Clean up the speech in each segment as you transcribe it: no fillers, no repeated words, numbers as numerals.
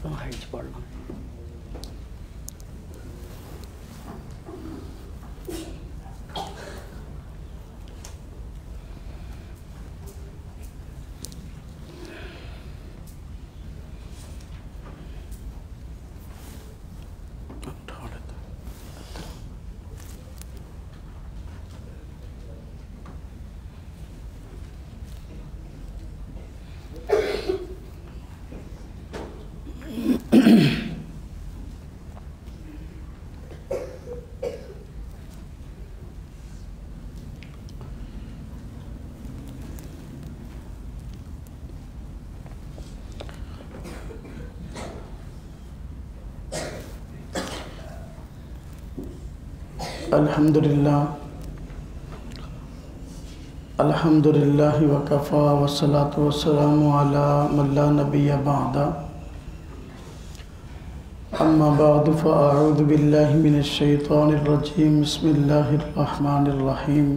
پڑھنا الحمدللہ وکفا والصلاة والسلام علی من لا نبی بعد اما بعد فاعوذ باللہ من الشیطان الرجیم بسم اللہ الرحمن الرحیم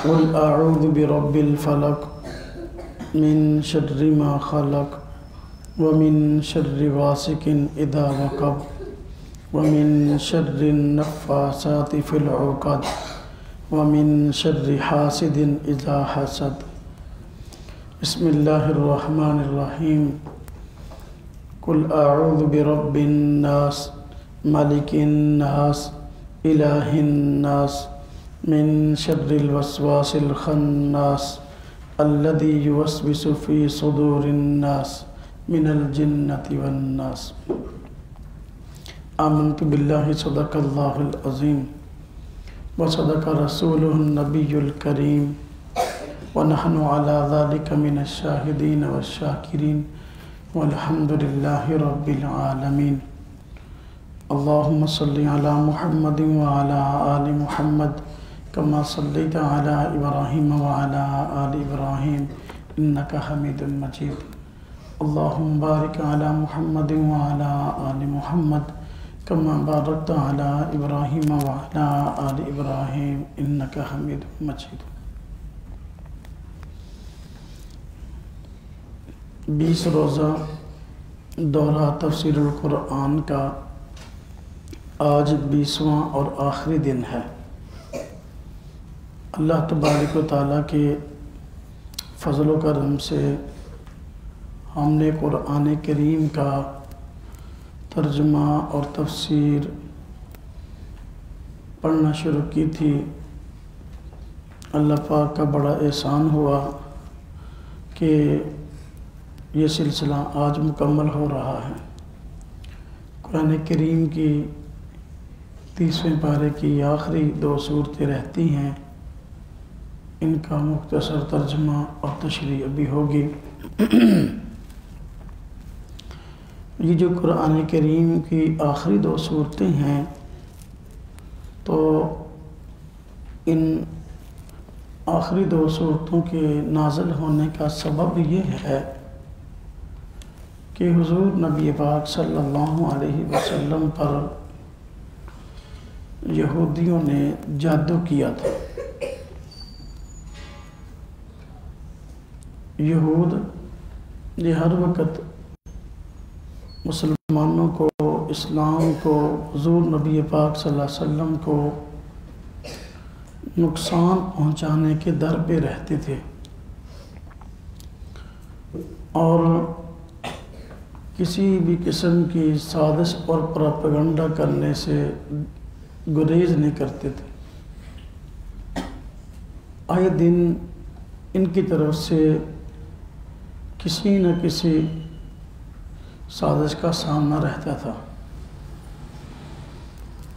قل اعوذ برب الفلق من شر ما خلق ومن شر غاسق اذا وقب ومن شر النفاثات في العقد ومن شر حاسد اذا حسد بسم اللہ الرحمن الرحیم قل اعوذ برب الناس ملک الناس الہ الناس من شر الوسواس الخناس الذي يوسوس في صدور الناس من الجنة والناس آمنت باللہ صدق اللہ العظیم وصدق رسولہ النبی الکریم ونحن على ذلك من الشاہدین والشاکرین والحمد للہ رب العالمین اللہم صلی علی محمد وعلى آل محمد كما صلیت علی ابراہیم وعلى آل ابراہیم انکا حمید مجید اللہم بارک علی محمد وعلى آل محمد كما باركت على إبراهيم وعلى آل إبراهيم إنك حميد مجيد 20 روزہ دورہ تفسیر القرآن کا آج 20واں اور آخری دن ہے۔ اللہ تبارک و تعالیٰ کے فضل و کرم سے ہم نے قرآن کریم کا ترجمہ اور تفسیر پڑھنا شروع کی تھی۔ اللہ پاک کا بڑا احسان ہوا کہ یہ سلسلہ آج مکمل ہو رہا ہے۔ قرآن کریم کی 30ویں پارے کی آخری 2 سورتیں رہتی ہیں، ان کا مختصر ترجمہ اور تشریح ابھی ہوگی۔ یہ جو قرآن کریم کی آخری 2 سورتیں ہیں، تو ان آخری 2 سورتوں کے نازل ہونے کا سبب یہ ہے کہ حضور نبی پاک صلی اللہ علیہ وسلم پر یہودیوں نے جادو کیا تھا۔ یہود یہ ہر وقت مسلمانوں کو، اسلام کو، حضور نبی پاک صلی اللہ علیہ وسلم کو نقصان پہنچانے کے در پہ رہتے تھے، اور کسی بھی قسم کی سازش اور پروپیگنڈا کرنے سے گریز نہیں کرتے تھے۔ آئے دن ان کی طرف سے کسی نہ کسی سازش کا سامنا رہتا تھا۔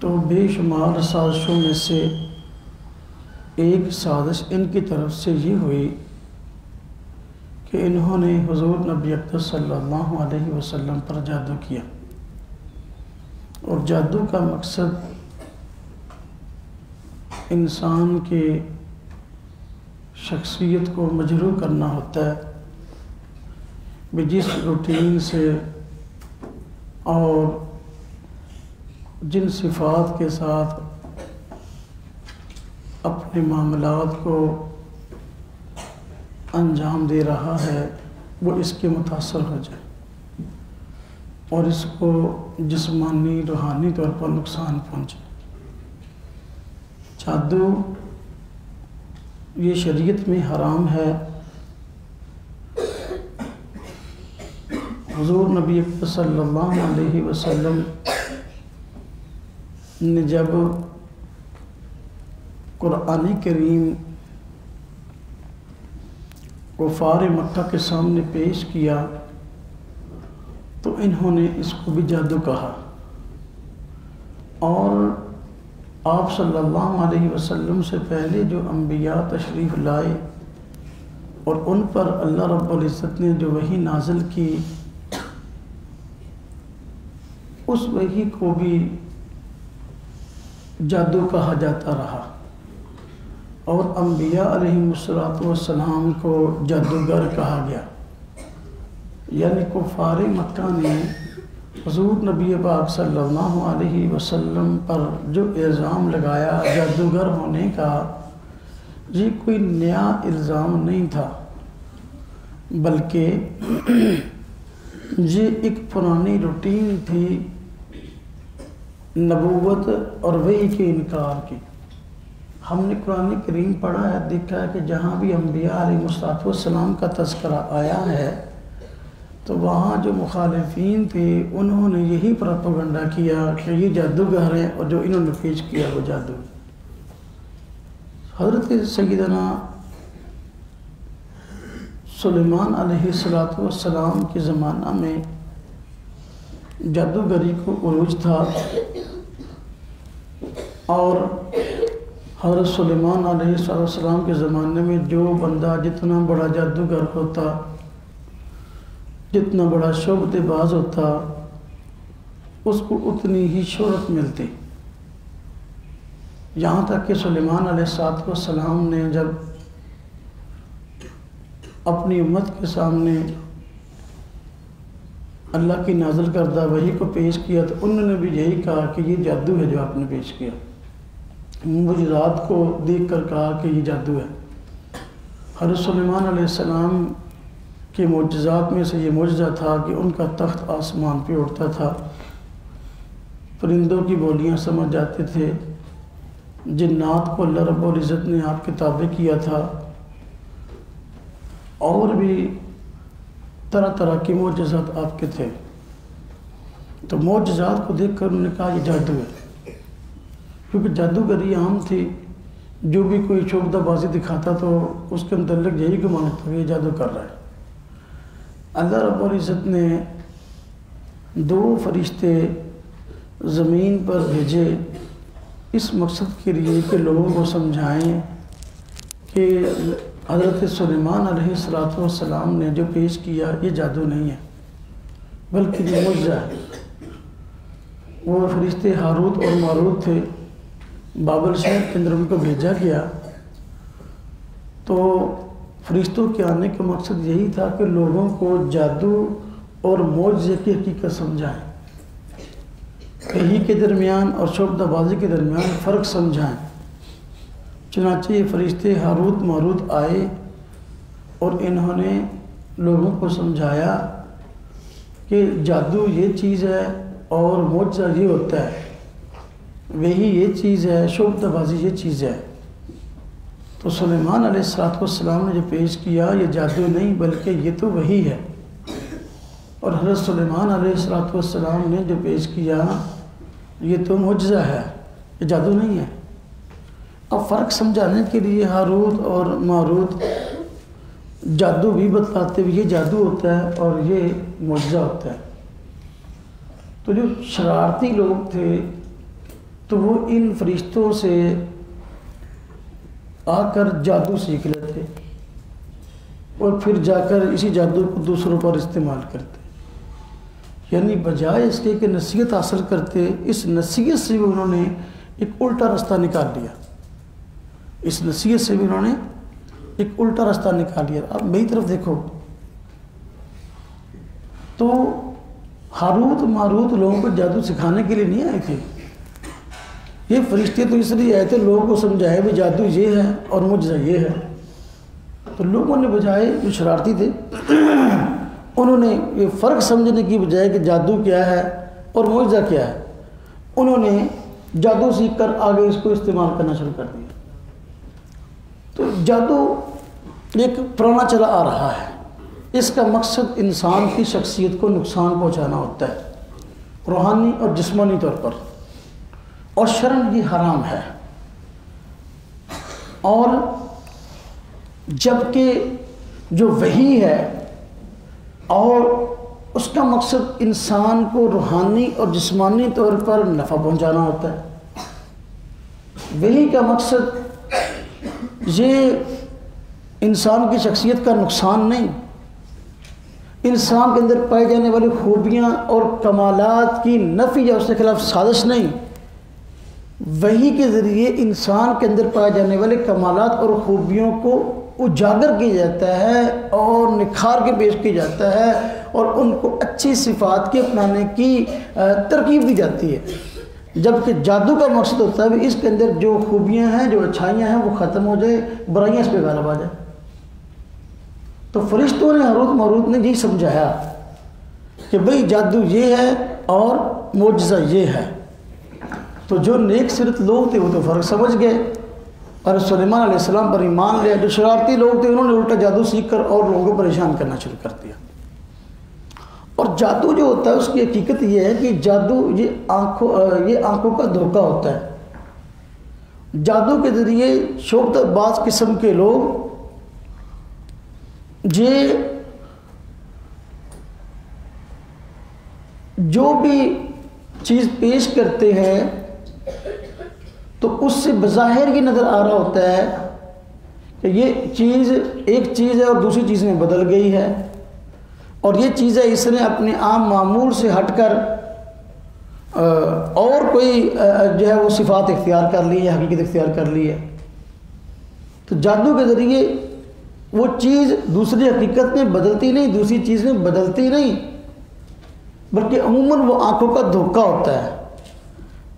تو بے شمار سازشوں میں سے ایک سازش ان کی طرف سے یہ ہوئی کہ انہوں نے حضور نبی اقدس صلی اللہ علیہ وسلم پر جادو کیا، اور جادو کا مقصد انسان کی شخصیت کو مجروح کرنا ہوتا ہے، جس روٹین سے اور جن صفات کے ساتھ اپنے معاملات کو انجام دے رہا ہے وہ اس کے متاثر ہو جائے اور اس کو جسمانی روحانی طور پر نقصان پہنچے۔ جادو یہ شریعت میں حرام ہے۔ حضور نبی اکرم صلی اللہ علیہ وسلم نے جب قرآن کریم کفار مکہ کے سامنے پیش کیا تو انہوں نے اس کو بھی جادو کہا، اور آپ صلی اللہ علیہ وسلم سے پہلے جو انبیاء تشریف لائے اور ان پر اللہ رب العزت نے جو وحی نازل کی اس وحی کو بھی جادو کہا جاتا رہا، اور انبیاء علیہ السلام کو جادوگر کہا گیا۔ یعنی کفار مکہ نے حضور نبی پاک صلی اللہ علیہ وسلم پر جو الزام لگایا جادوگر ہونے کا، یہ کوئی نیا الزام نہیں تھا، بلکہ یہ ایک پرانی روٹین تھی نبوت اور وحی کے انکار کی۔ ہم نے قرآن کریم پڑھا ہے، دیکھا ہے کہ جہاں بھی انبیاء علیہ السلام کا تذکرہ آیا ہے تو وہاں جو مخالفین تھے انہوں نے یہی پروپیگنڈا کیا کہ یہ جادوگر ہیں اور جو انہوں نے پیش کیا وہ جادو۔ حضرت سیدنا سلیمان علیہ السلام کے زمانہ میں جادوگری کو عروج تھا، اور حضرت سلیمان علیہ السلام کے زمانے میں جو بندہ جتنا بڑا جادوگر ہوتا، جتنا بڑا شعبدے باز ہوتا، اس کو اتنی ہی شہرت ملتی۔ یہاں تک کہ سلیمان علیہ السلام نے جب اپنی امت کے سامنے اللہ کی نازل کردہ وحی کو پیش کیا تو انہوں نے بھی یہی کہا کہ یہ جادو ہے جو آپ نے پیش کیا، معجزات کو دیکھ کر کہا کہ یہ جادو ہے۔ حضرت سلیمان علیہ السلام کے معجزات میں سے یہ معجزہ تھا کہ ان کا تخت آسمان پہ اڑتا تھا، پرندوں کی بولیاں سمجھ جاتے تھے، جنات کو اللہ رب العزت نے آپ کے تابع کیا تھا، اور بھی طرح طرح کے معجزات آپ کے تھے۔ تو معجزات کو دیکھ کر انہوں نے کہا یہ جادو ہے، کیونکہ جادوگری عام تھی، جو بھی کوئی شعبدہ بازی دکھاتا تو اس کے متعلق یہی گمان ہوتا کہ یہ جادو کر رہا ہے۔ اللہ رب العزت نے 2 فرشتے زمین پر بھیجے اس مقصد کے لیے کہ لوگوں کو سمجھائیں کہ حضرت سلیمان علیہ السلام نے جو پیش کیا یہ جادو نہیں ہے بلکہ یہ معجزہ ہے۔ وہ فرشتے ہاروت اور ماروت تھے، بابل شہر کے اندر ان کو بھیجا گیا، تو فرشتوں کے آنے کا مقصد یہی تھا کہ لوگوں کو جادو اور معجزے کی حقیقت سمجھائیں، وحی کے درمیان اور شعبدہ بازی کے درمیان فرق سمجھائیں۔ چنانچہ یہ فرشتے ہاروت ماروت آئے اور انہوں نے لوگوں کو سمجھایا کہ جادو یہ چیز ہے اور معجزہ یہ ہوتا ہے، وحی یہ چیز ہے، شعبدہ بازی یہ چیز ہے۔ تو سلیمان علیہ السلام نے جو پیش کیا یہ جادو نہیں بلکہ یہ تو وحی ہے، اور حضرت سلیمان علیہ السلام نے جو پیش کیا یہ تو معجزہ ہے، یہ جادو نہیں ہے۔ اب فرق سمجھانے کے لیے ہاروت اور ماروت جادو بھی بتلاتے ہوئے یہ جادو ہوتا ہے اور یہ معجزہ ہوتا ہے۔ تو جو شرارتی لوگ تھے تو وہ ان فرشتوں سے آ کر جادو سیکھ لیتے اور پھر جا کر اسی جادو کو دوسروں پر استعمال کرتے، یعنی بجائے اس کے کہ نصیحت حاصل کرتے، اس نصیحت سے بھی انہوں نے ایک الٹا راستہ نکال لیا، اس نصیحت سے بھی انہوں نے ایک الٹا راستہ نکال لیا۔ اب میری طرف دیکھو تو ہاروت ماروت لوگوں کو جادو سکھانے کے لیے نہیں آئے تھے، یہ فرشتے تو اس لیے آئے تھے لوگوں کو سمجھائے بھی جادو یہ ہے اور معجزہ یہ ہے۔ تو لوگوں نے بجائے جو شرارتی تھے انہوں نے یہ فرق سمجھنے کی بجائے کہ جادو کیا ہے اور معجزہ کیا ہے، انہوں نے جادو سیکھ کر آگے اس کو استعمال کرنا شروع کر دیا۔ تو جادو ایک پرانا چلا آ رہا ہے، اس کا مقصد انسان کی شخصیت کو نقصان پہنچانا ہوتا ہے روحانی اور جسمانی طور پر، اور شرعاً یہ حرام ہے۔ اور جبکہ جو وحی ہے اور اس کا مقصد انسان کو روحانی اور جسمانی طور پر نفع پہنچانا ہوتا ہے، وحی کا مقصد یہ انسان کی شخصیت کا نقصان نہیں، انسان کے اندر پائے جانے والی خوبیاں اور کمالات کی نفی یا اس کے خلاف سازش نہیں، وحی کے ذریعے انسان کے اندر پائے جانے والے کمالات اور خوبیوں کو اجاگر کیا جاتا ہے اور نکھار کے پیش کیا جاتا ہے اور ان کو اچھی صفات کے اپنانے کی ترغیب دی جاتی ہے۔ جبکہ جادو کا مقصد ہوتا ہے اس کے اندر جو خوبیاں ہیں، جو اچھائیاں ہیں وہ ختم ہو جائے، برائیاں اس پہ غالب آ جائیں۔ تو فرشتوں نے ہاروت ماروت نے یہی سمجھایا کہ بھئی جادو یہ ہے اور معجزہ یہ ہے۔ تو جو نیک سیرت لوگ تھے وہ تو فرق سمجھ گئے اور سلیمان علیہ السلام پر ایمان لیا۔ جو شرارتی لوگ تھے انہوں نے الٹا جادو سیکھ کر اور لوگوں کو پریشان کرنا شروع کر دیا۔ اور جادو جو ہوتا ہے اس کی حقیقت یہ ہے کہ جادو یہ آنکھوں کا دھوکہ ہوتا ہے۔ جادو کے ذریعے شوبدہ بعض قسم کے لوگ یہ جو بھی چیز پیش کرتے ہیں تو اس سے بظاہر یہ نظر آ رہا ہوتا ہے کہ یہ چیز ایک چیز ہے اور دوسری چیز میں بدل گئی ہے، اور یہ چیزیں اس نے اپنے عام معمول سے ہٹ کر اور کوئی جو ہے وہ صفات اختیار کر لی ہے، حقیقت اختیار کر لی ہے۔ تو جادو کے ذریعے وہ چیز دوسری حقیقت میں بدلتی نہیں، دوسری چیز میں بدلتی نہیں، بلکہ عموماً وہ آنکھوں کا دھوکہ ہوتا ہے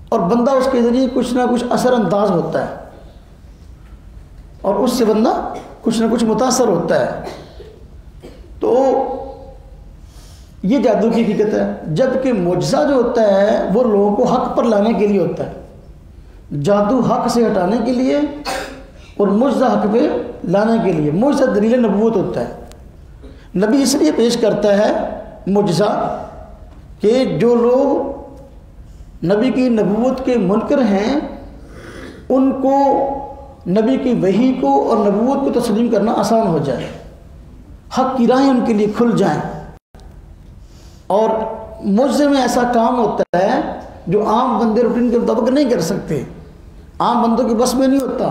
اور بندہ اس کے ذریعے کچھ نہ کچھ اثر انداز ہوتا ہے اور اس سے بندہ کچھ نہ کچھ متاثر ہوتا ہے۔ تو یہ جادو کی حقیقت ہے۔ جبکہ معجزہ جو ہوتا ہے وہ لوگوں کو حق پر لانے کے لیے ہوتا ہے، جادو حق سے ہٹانے کے لیے اور معجزہ حق پہ لانے کے لیے۔ معجزہ دلیل نبوت ہوتا ہے، نبی اس لیے پیش کرتا ہے معجزہ کہ جو لوگ نبی کی نبوت کے منکر ہیں ان کو نبی کی وحی کو اور نبوت کو تسلیم کرنا آسان ہو جائے، حق کی راہیں ان کے لیے کھل جائیں۔ اور معجزے میں ایسا کام ہوتا ہے جو عام بندے روٹین کے مطابق نہیں کر سکتے، عام بندوں کے بس میں نہیں ہوتا،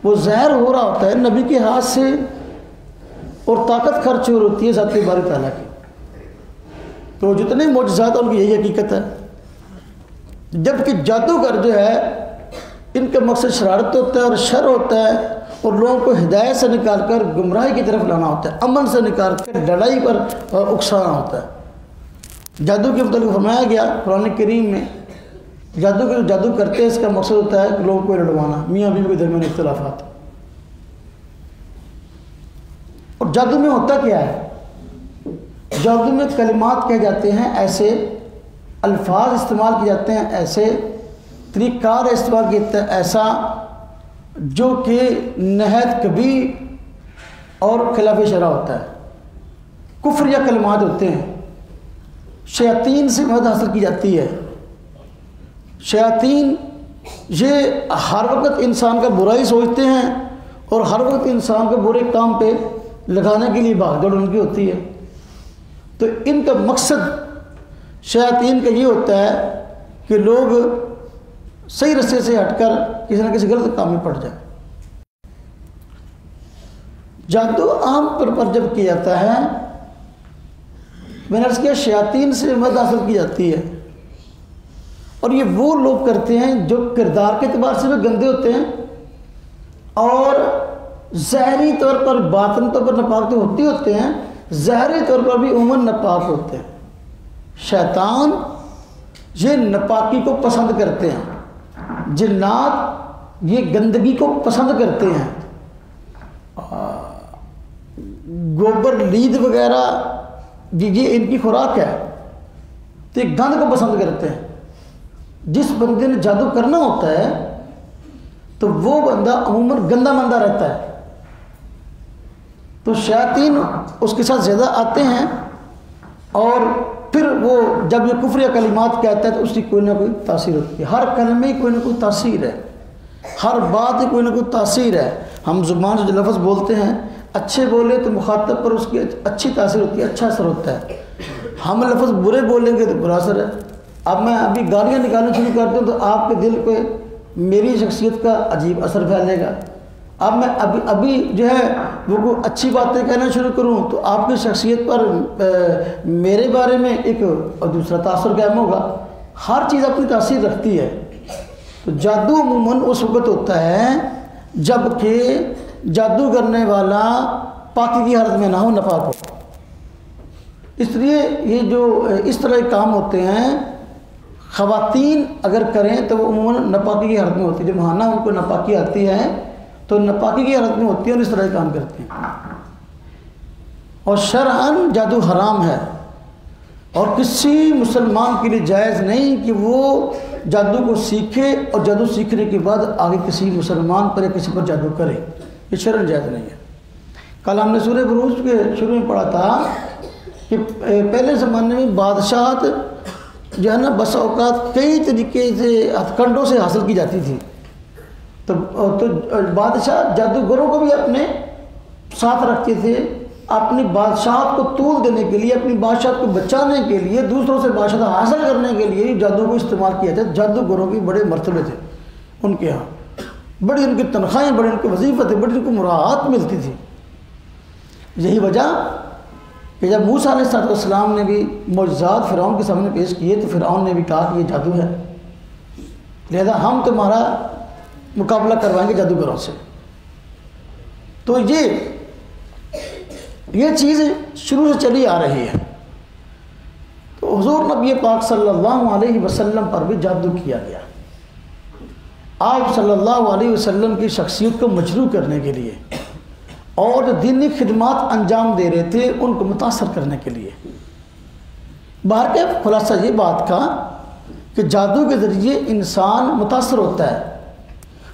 وہ ظاہر ہو رہا ہوتا ہے نبی کے ہاتھ سے اور طاقت خرچ ہو رہی ہے ذات باری تعالیٰ کی۔ تو جتنے معجزات ان کی یہی حقیقت ہے۔ جبکہ جادوگر جو ہے ان کا مقصد شرارت ہوتا ہے اور شر ہوتا ہے اور لوگوں کو ہدایت سے نکال کر گمراہی کی طرف لانا ہوتا ہے، امن سے نکال کر لڑائی پر اکسانا ہوتا ہے۔ جادو کے متعلق فرمایا گیا قرآن کریم میں، جادو کے جادو کرتے ہیں اس کا مقصد ہوتا ہے کہ لوگوں کو لڑوانا، میاں بیوی کے درمیان اختلافات۔ اور جادو میں ہوتا کیا ہے؟ جادو میں کلمات کہے جاتے ہیں، ایسے الفاظ استعمال کیے جاتے ہیں، ایسے طریقہ کار استعمال کیا جاتا ہے ایسا جو کہ نہایت کبیر اور خلاف شرع ہوتا ہے، کفر یا کلمات ہوتے ہیں، شیاطین سے مدد حاصل کی جاتی ہے۔ شیاطین یہ ہر وقت انسان کا برائی سوچتے ہیں اور ہر وقت انسان کو برے کام پہ لگانے کے لیے بھاگ دوڑ ان کی ہوتی ہے۔ تو ان کا مقصد شیاطین کا یہ ہوتا ہے کہ لوگ صحیح رستے سے ہٹ کر کسی نہ کسی غلط کام میں پڑ جائیں۔ جادو عام طور پر جب کیا جاتا ہے، میں نے عرض کیا شیاطین سے مدد حاصل کی جاتی ہے، اور یہ وہ لوگ کرتے ہیں جو کردار کے اعتبار سے بھی گندے ہوتے ہیں اور ظاہری طور پر باطن طور پر ناپاک تو ہوتے ہیں، ظاہری طور پر بھی عموماً ناپاک ہوتے ہیں۔ شیطان یہ ناپاکی کو پسند کرتے ہیں، جنات یہ گندگی کو پسند کرتے ہیں۔ گوبر لید وغیرہ یہ ان کی خوراک ہے، تو یہ گند کو پسند کرتے ہیں۔ جس بندے نے جادو کرنا ہوتا ہے تو وہ بندہ عموماً گندا مندہ رہتا ہے، تو شیاطین اس کے ساتھ زیادہ آتے ہیں، اور پھر وہ جب یہ کفر یا کلمات کہتا ہے تو اس کی کوئی نہ کوئی تاثیر ہوتی ہے۔ ہر کلمے کی کوئی نہ کوئی تاثیر ہے، ہر بات کی کوئی نہ کوئی تاثیر ہے۔ ہم زبان سے جو لفظ بولتے ہیں، اچھے بولے تو مخاطب پر اس کی اچھی تاثیر ہوتی ہے، اچھا اثر ہوتا ہے۔ ہم لفظ برے بولیں گے تو برا اثر ہے۔ اب میں ابھی گالیاں نکالنا شروع کرتا ہوں تو آپ کے دل پہ میری شخصیت کا عجیب اثر پھیلے گا۔ اب میں ابھی جو ہے وہ اچھی باتیں کہنا شروع کروں تو آپ کی شخصیت پر میرے بارے میں ایک اور دوسرا تاثر قائم ہوگا۔ ہر چیز اپنی تاثیر رکھتی ہے۔ تو جادو عموماً اس وقت ہوتا ہے جب کہ جادو کرنے والا پاکی کی حالت میں نہ ہو، ناپاک ہو۔ اس لیے یہ جو اس طرح کے کام ہوتے ہیں خواتین اگر کریں تو وہ عموماً ناپاکی کی حالت میں ہوتی ہے۔ جب ماہانہ ان کو ناپاکی آتی ہے تو ناپاکی کی حالت میں ہوتی ہے اور اس طرح کے کام کرتے ہیں۔ اور شرعاً جادو حرام ہے، اور کسی مسلمان کے لیے جائز نہیں کہ وہ جادو کو سیکھے اور جادو سیکھنے کے بعد آگے کسی مسلمان پر یا کسی پر جادو کرے، یہ شرعاً جائز نہیں ہے۔ کل ہم نے سورہ بروج کے شروع میں پڑھا تھا کہ پہلے زمانے میں بادشاہت جو ہے نا بسا اوقات کئی طریقے سے ہتھ کنڈوں سے حاصل کی جاتی تھی، تو بادشاہ جادوگروں کو بھی اپنے ساتھ رکھتے تھے، اپنی بادشاہت کو طول دینے کے لیے، اپنی بادشاہت کو بچانے کے لیے، دوسروں سے بادشاہت حاصل کرنے کے لیے جادو کو استعمال کیا جاتا۔ جادوگروں کی بڑے مرتبے تھے ان کے ہاں، بڑی ان کی تنخواہیں، بڑے ان کے وظیفے تھے، بڑی ان کو مراعات ملتی تھی۔ یہی وجہ کہ جب موسیٰ علیہ السلام نے بھی معجزات فرعون کے سامنے پیش کیے تو فرعون نے بھی کہا کہ یہ جادو ہے، لہذا ہم تمہارا مقابلہ کروائیں گے جادوگروں سے۔ تو یہ چیز شروع سے چلی آ رہی ہے۔ تو حضور نبی پاک صلی اللہ علیہ وسلم پر بھی جادو کیا گیا۔ آپ صلی اللہ علیہ وسلم کی شخصیت کو مجروح کرنے کے لیے اور جو دینی خدمات انجام دے رہے تھے ان کو متاثر کرنے کے لیے۔ باہر کے خلاصہ یہ بات کا کہ جادو کے ذریعے انسان متاثر ہوتا ہے۔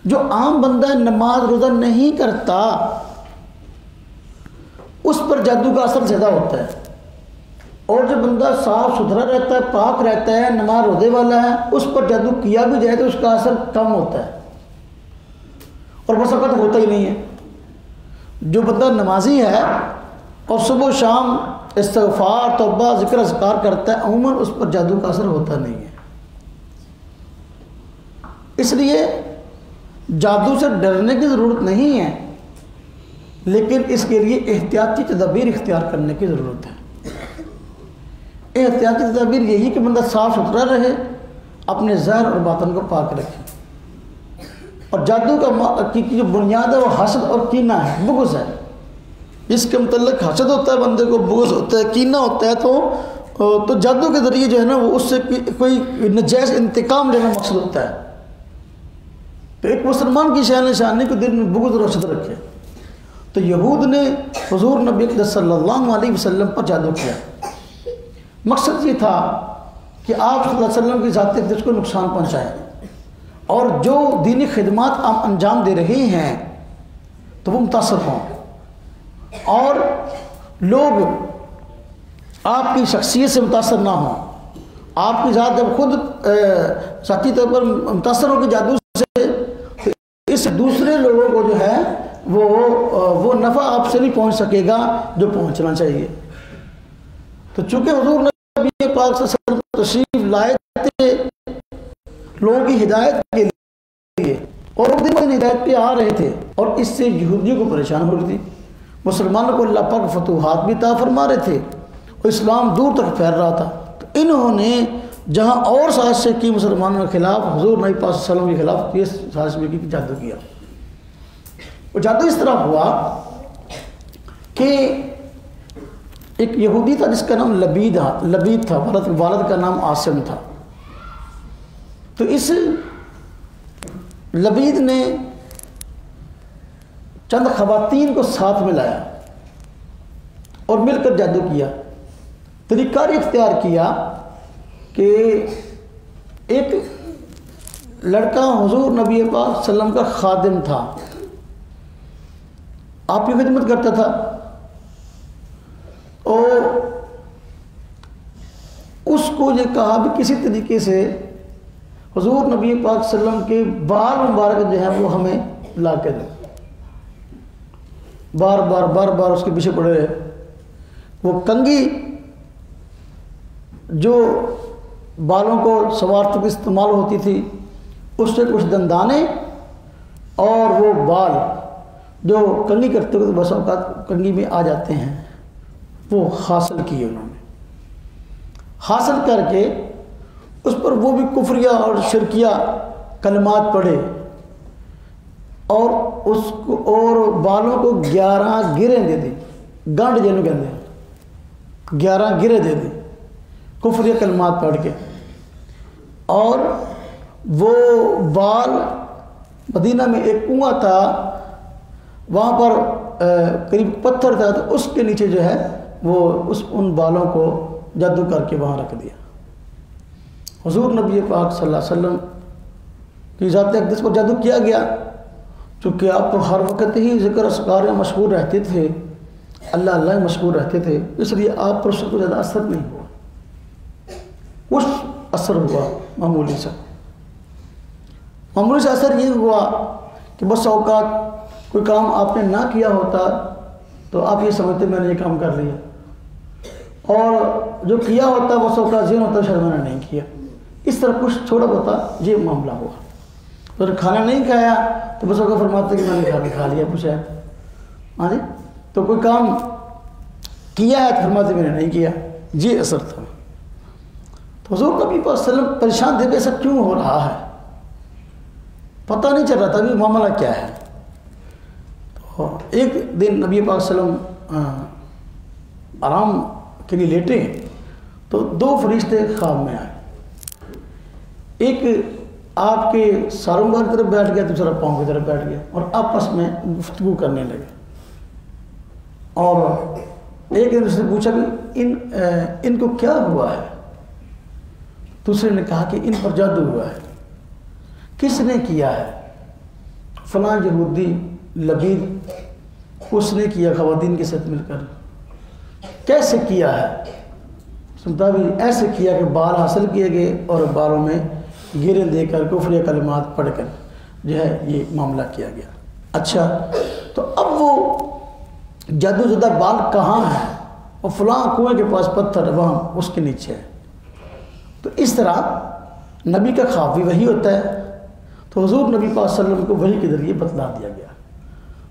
جو عام بندہ نماز روزہ نہیں کرتا اس پر جادو کا اثر زیادہ ہوتا ہے، اور جو بندہ صاف ستھرا رہتا ہے، پاک رہتا ہے، نماز روزے والا ہے، اس پر جادو کیا بھی جائے تو اس کا اثر کم ہوتا ہے اور بس وقت ہوتا ہی نہیں ہے۔ جو بندہ نمازی ہے اور صبح و شام استغفار توبہ ذکر اذکار کرتا ہے، عموماً اس پر جادو کا اثر ہوتا نہیں ہے۔ اس لیے جادو سے ڈرنے کی ضرورت نہیں ہے، لیکن اس کے لیے احتیاطی تدابیر اختیار کرنے کی ضرورت ہے۔ احتیاطی تدابیر یہی کہ بندہ صاف ستھرا رہے، اپنے ظاہر اور باطن کو پاک رکھے۔ اور جادو کی جو بنیاد ہے وہ حسد اور کینہ ہے، بغض ہے۔ اس کے متعلق حسد ہوتا ہے بندے کو، بغض ہوتا ہے، کینہ ہوتا ہے، تو جادو کے ذریعے جو ہے نا وہ اس سے کوئی ناجائز انتقام لینا مقصد ہوتا ہے۔ تو ایک مسلمان کی شان نشانی کو دل میں بغض اور حسد رکھے۔ تو یہود نے حضور نبی صلی اللہ علیہ وسلم پر جادو کیا۔ مقصد یہ تھا کہ آپ صلی اللہ علیہ وسلم کی ذات اقدس کو نقصان پہنچائیں، اور جو دینی خدمات آپ انجام دے رہے ہیں تو وہ متاثر ہوں، اور لوگ آپ کی شخصیت سے متاثر نہ ہوں۔ آپ کی ذات جب خود ذاتی طور پر متاثر ہوگی جادو سے، تو اس دوسرے لوگوں کو جو ہے وہ نفع آپ سے نہیں پہنچ سکے گا جو پہنچنا چاہیے۔ تو چونکہ حضور نبی پاک صلی اللہ علیہ وسلم تشریف لائے تھے لوگوں کی ہدایت کے لیے، اور وہ دن ہدایت پہ آ رہے تھے، اور اس سے یہودیوں کو پریشان ہو رہی تھی۔ مسلمانوں کو اللہ پاک فتوحات بھی عطا فرما رہے تھے اور اسلام دور تک پھیل رہا تھا۔ تو انہوں نے جہاں اور سازشیں کی مسلمانوں کے خلاف، حضور نبی پاک صلی اللہ علیہ وسلم کے خلاف یہ سازش بھی کی، جادو کیا۔ وہ جادو اس طرح ہوا کہ ایک یہودی تھا جس کا نام لبید تھا، والد کا نام عاصم تھا۔ تو اس لبید نے چند خواتین کو ساتھ میں لایا اور مل کر جادو کیا. طریقہ یہ اختیار کیا کہ ایک لڑکا حضور نبی پاک صلی اللہ علیہ وسلم کا خادم تھا, آپ کی خدمت کرتا تھا, اور اس کو یہ کہا بھی کسی طریقے سے حضور نبی پاک صلی اللہ علیہ وسلم کے بال مبارک جو ہیں وہ ہمیں لا کے دیں. بار بار اس کے پیچھے پڑے رہے. وہ کنگھی جو بالوں کو سنوارنے کے استعمال ہوتی تھی, اس سے کچھ دندانے اور وہ بال جو کنگھی کرتے ہوئے بس اوقات کنگھی میں آ جاتے ہیں, وہ حاصل کیے انہوں نے. حاصل کر کے اس پر وہ بھی کفریہ اور شرکیہ کلمات پڑھے, اور اس کو اور بالوں کو 11 گریں دے دی. گانڈ جنہوں کہتے ہیں, 11 گرے دے دی کفریہ کلمات پڑھ کے. اور وہ بال مدینہ میں ایک کنواں تھا, وہاں پر قریب پتھر تھا, تو اس کے نیچے جو ہے وہ ان بالوں کو جادو کر کے وہاں رکھ دیا. حضور نبی پاک صلی اللہ علیہ وسلم کی ذات اقدس پر جادو کیا گیا. چونکہ آپ تو ہر وقت ہی ذکر اذکار میں مشغول رہتے تھے, اللہ اللہ میں مشغول رہتے تھے, اس لیے آپ پر اس کو زیادہ اثر نہیں ہوا. کچھ اثر ہوا معمولی سا اثر یہ ہوا کہ بس اوقات کوئی کام آپ نے نہ کیا ہوتا تو آپ یہ سمجھتے میں نے یہ کام کر لیا, اور جو کیا ہوتا بس اوقات ذہن ہوتا شاید میں نے نہیں کیا. اس طرح کچھ چھوڑا ہوتا یہ معاملہ ہوا. تو کھانا نہیں کھایا تو بس اوقات فرماتے کہ میں نے کھا لیا کچھ ہے. ہاں جی, تو کوئی کام کیا ہے تو فرماتے میں نے نہیں کیا. یہ اثر تھا. تو حضور نبی پاک صلی اللہ علیہ وسلم پریشان تھے کہ ایسا کیوں ہو رہا ہے, پتہ نہیں چل رہا تھا ابھی معاملہ کیا ہے. تو ایک دن نبی پاک صلی اللہ علیہ وسلم آرام کے لیے لیٹے تو 2 فرشتے خواب میں آئے. ایک آپ کے سارومبار کی طرف بیٹھ گیا, دوسرا پاؤں کی طرف بیٹھ گیا, اور آپس میں گفتگو کرنے لگے. اور ایک نے سے پوچھا کہ ان کو کیا ہوا ہے. دوسرے نے کہا کہ ان پر جادو ہوا ہے. کس نے کیا ہے؟ فلاں یہودی لبید, اس نے کیا خواتین کے ساتھ مل کر. کیسے کیا ہے؟ سنتا بھی ایسے کیا کہ بال حاصل کیے گئے اور بالوں میں گرے دے کر کفریہ کلمات پڑھ کر جو ہے یہ معاملہ کیا گیا. اچھا, تو اب وہ جادو زدہ بال کہاں ہے؟ اور فلاں کنویں کے پاس پتھر وہاں اس کے نیچے ہے. تو اس طرح نبی کا خواب بھی وہی ہوتا ہے. تو حضور نبی پاک صلی اللہ علیہ وسلم کو وحی کے ذریعے بتلا دیا گیا.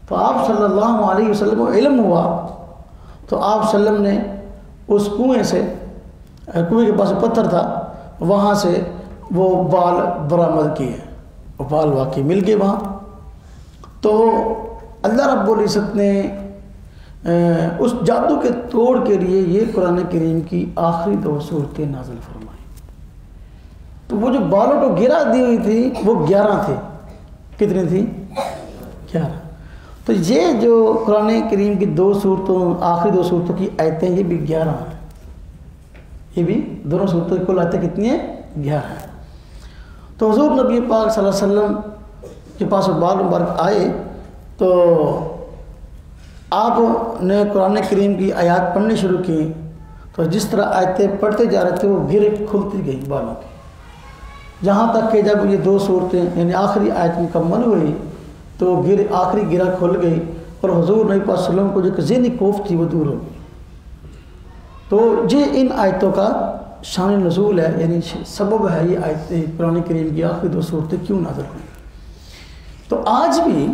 تو آپ صلی اللہ علیہ وسلم کو علم ہوا تو آپ صلی اللہ علیہ وسلم نے اس کنویں کے پاس پتھر تھا, وہاں سے وہ بال برآمد کیے. وہ بال واقعی مل گئے وہاں. تو اللہ رب العزت نے اس جادو کے توڑ کے لیے یہ قرآن کریم کی آخری 2 صورتیں نازل فرمائی. تو وہ جو بالوں کو گرا دی ہوئی تھی وہ 11 تھے. کتنی تھی؟ 11. تو یہ جو قرآن کریم کی 2 صورتوں آخری 2 صورتوں کی آیتیں یہ بھی 11 ہیں. یہ بھی دونوں صورتوں کی کل آیتیں کتنی ہیں؟ 11 ہیں. تو حضور نبی پاک صلی اللہ علیہ وسلم کے پاس بال مبارک آئے تو آپ نے قرآن کریم کی آیات پڑھنی شروع کی. تو جس طرح آیتیں پڑھتے جا رہے تھے وہ گرے کھلتی گئی بالوں کی, جہاں تک کہ جب یہ 2 صورتیں یعنی آخری آیت مکمل ہوئی تو آخری گرہ کھل گئی اور حضور نبی پاک صلی اللہ علیہ وسلم کو جو ذہنی کوفت تھی وہ دور ہو گئی. تو یہ ان آیتوں کا شان نزول ہے, یعنی سبب ہے یہ آیتیں قرآن کریم کی آخری 2 صورتیں کیوں نازل ہوئیں. تو آج بھی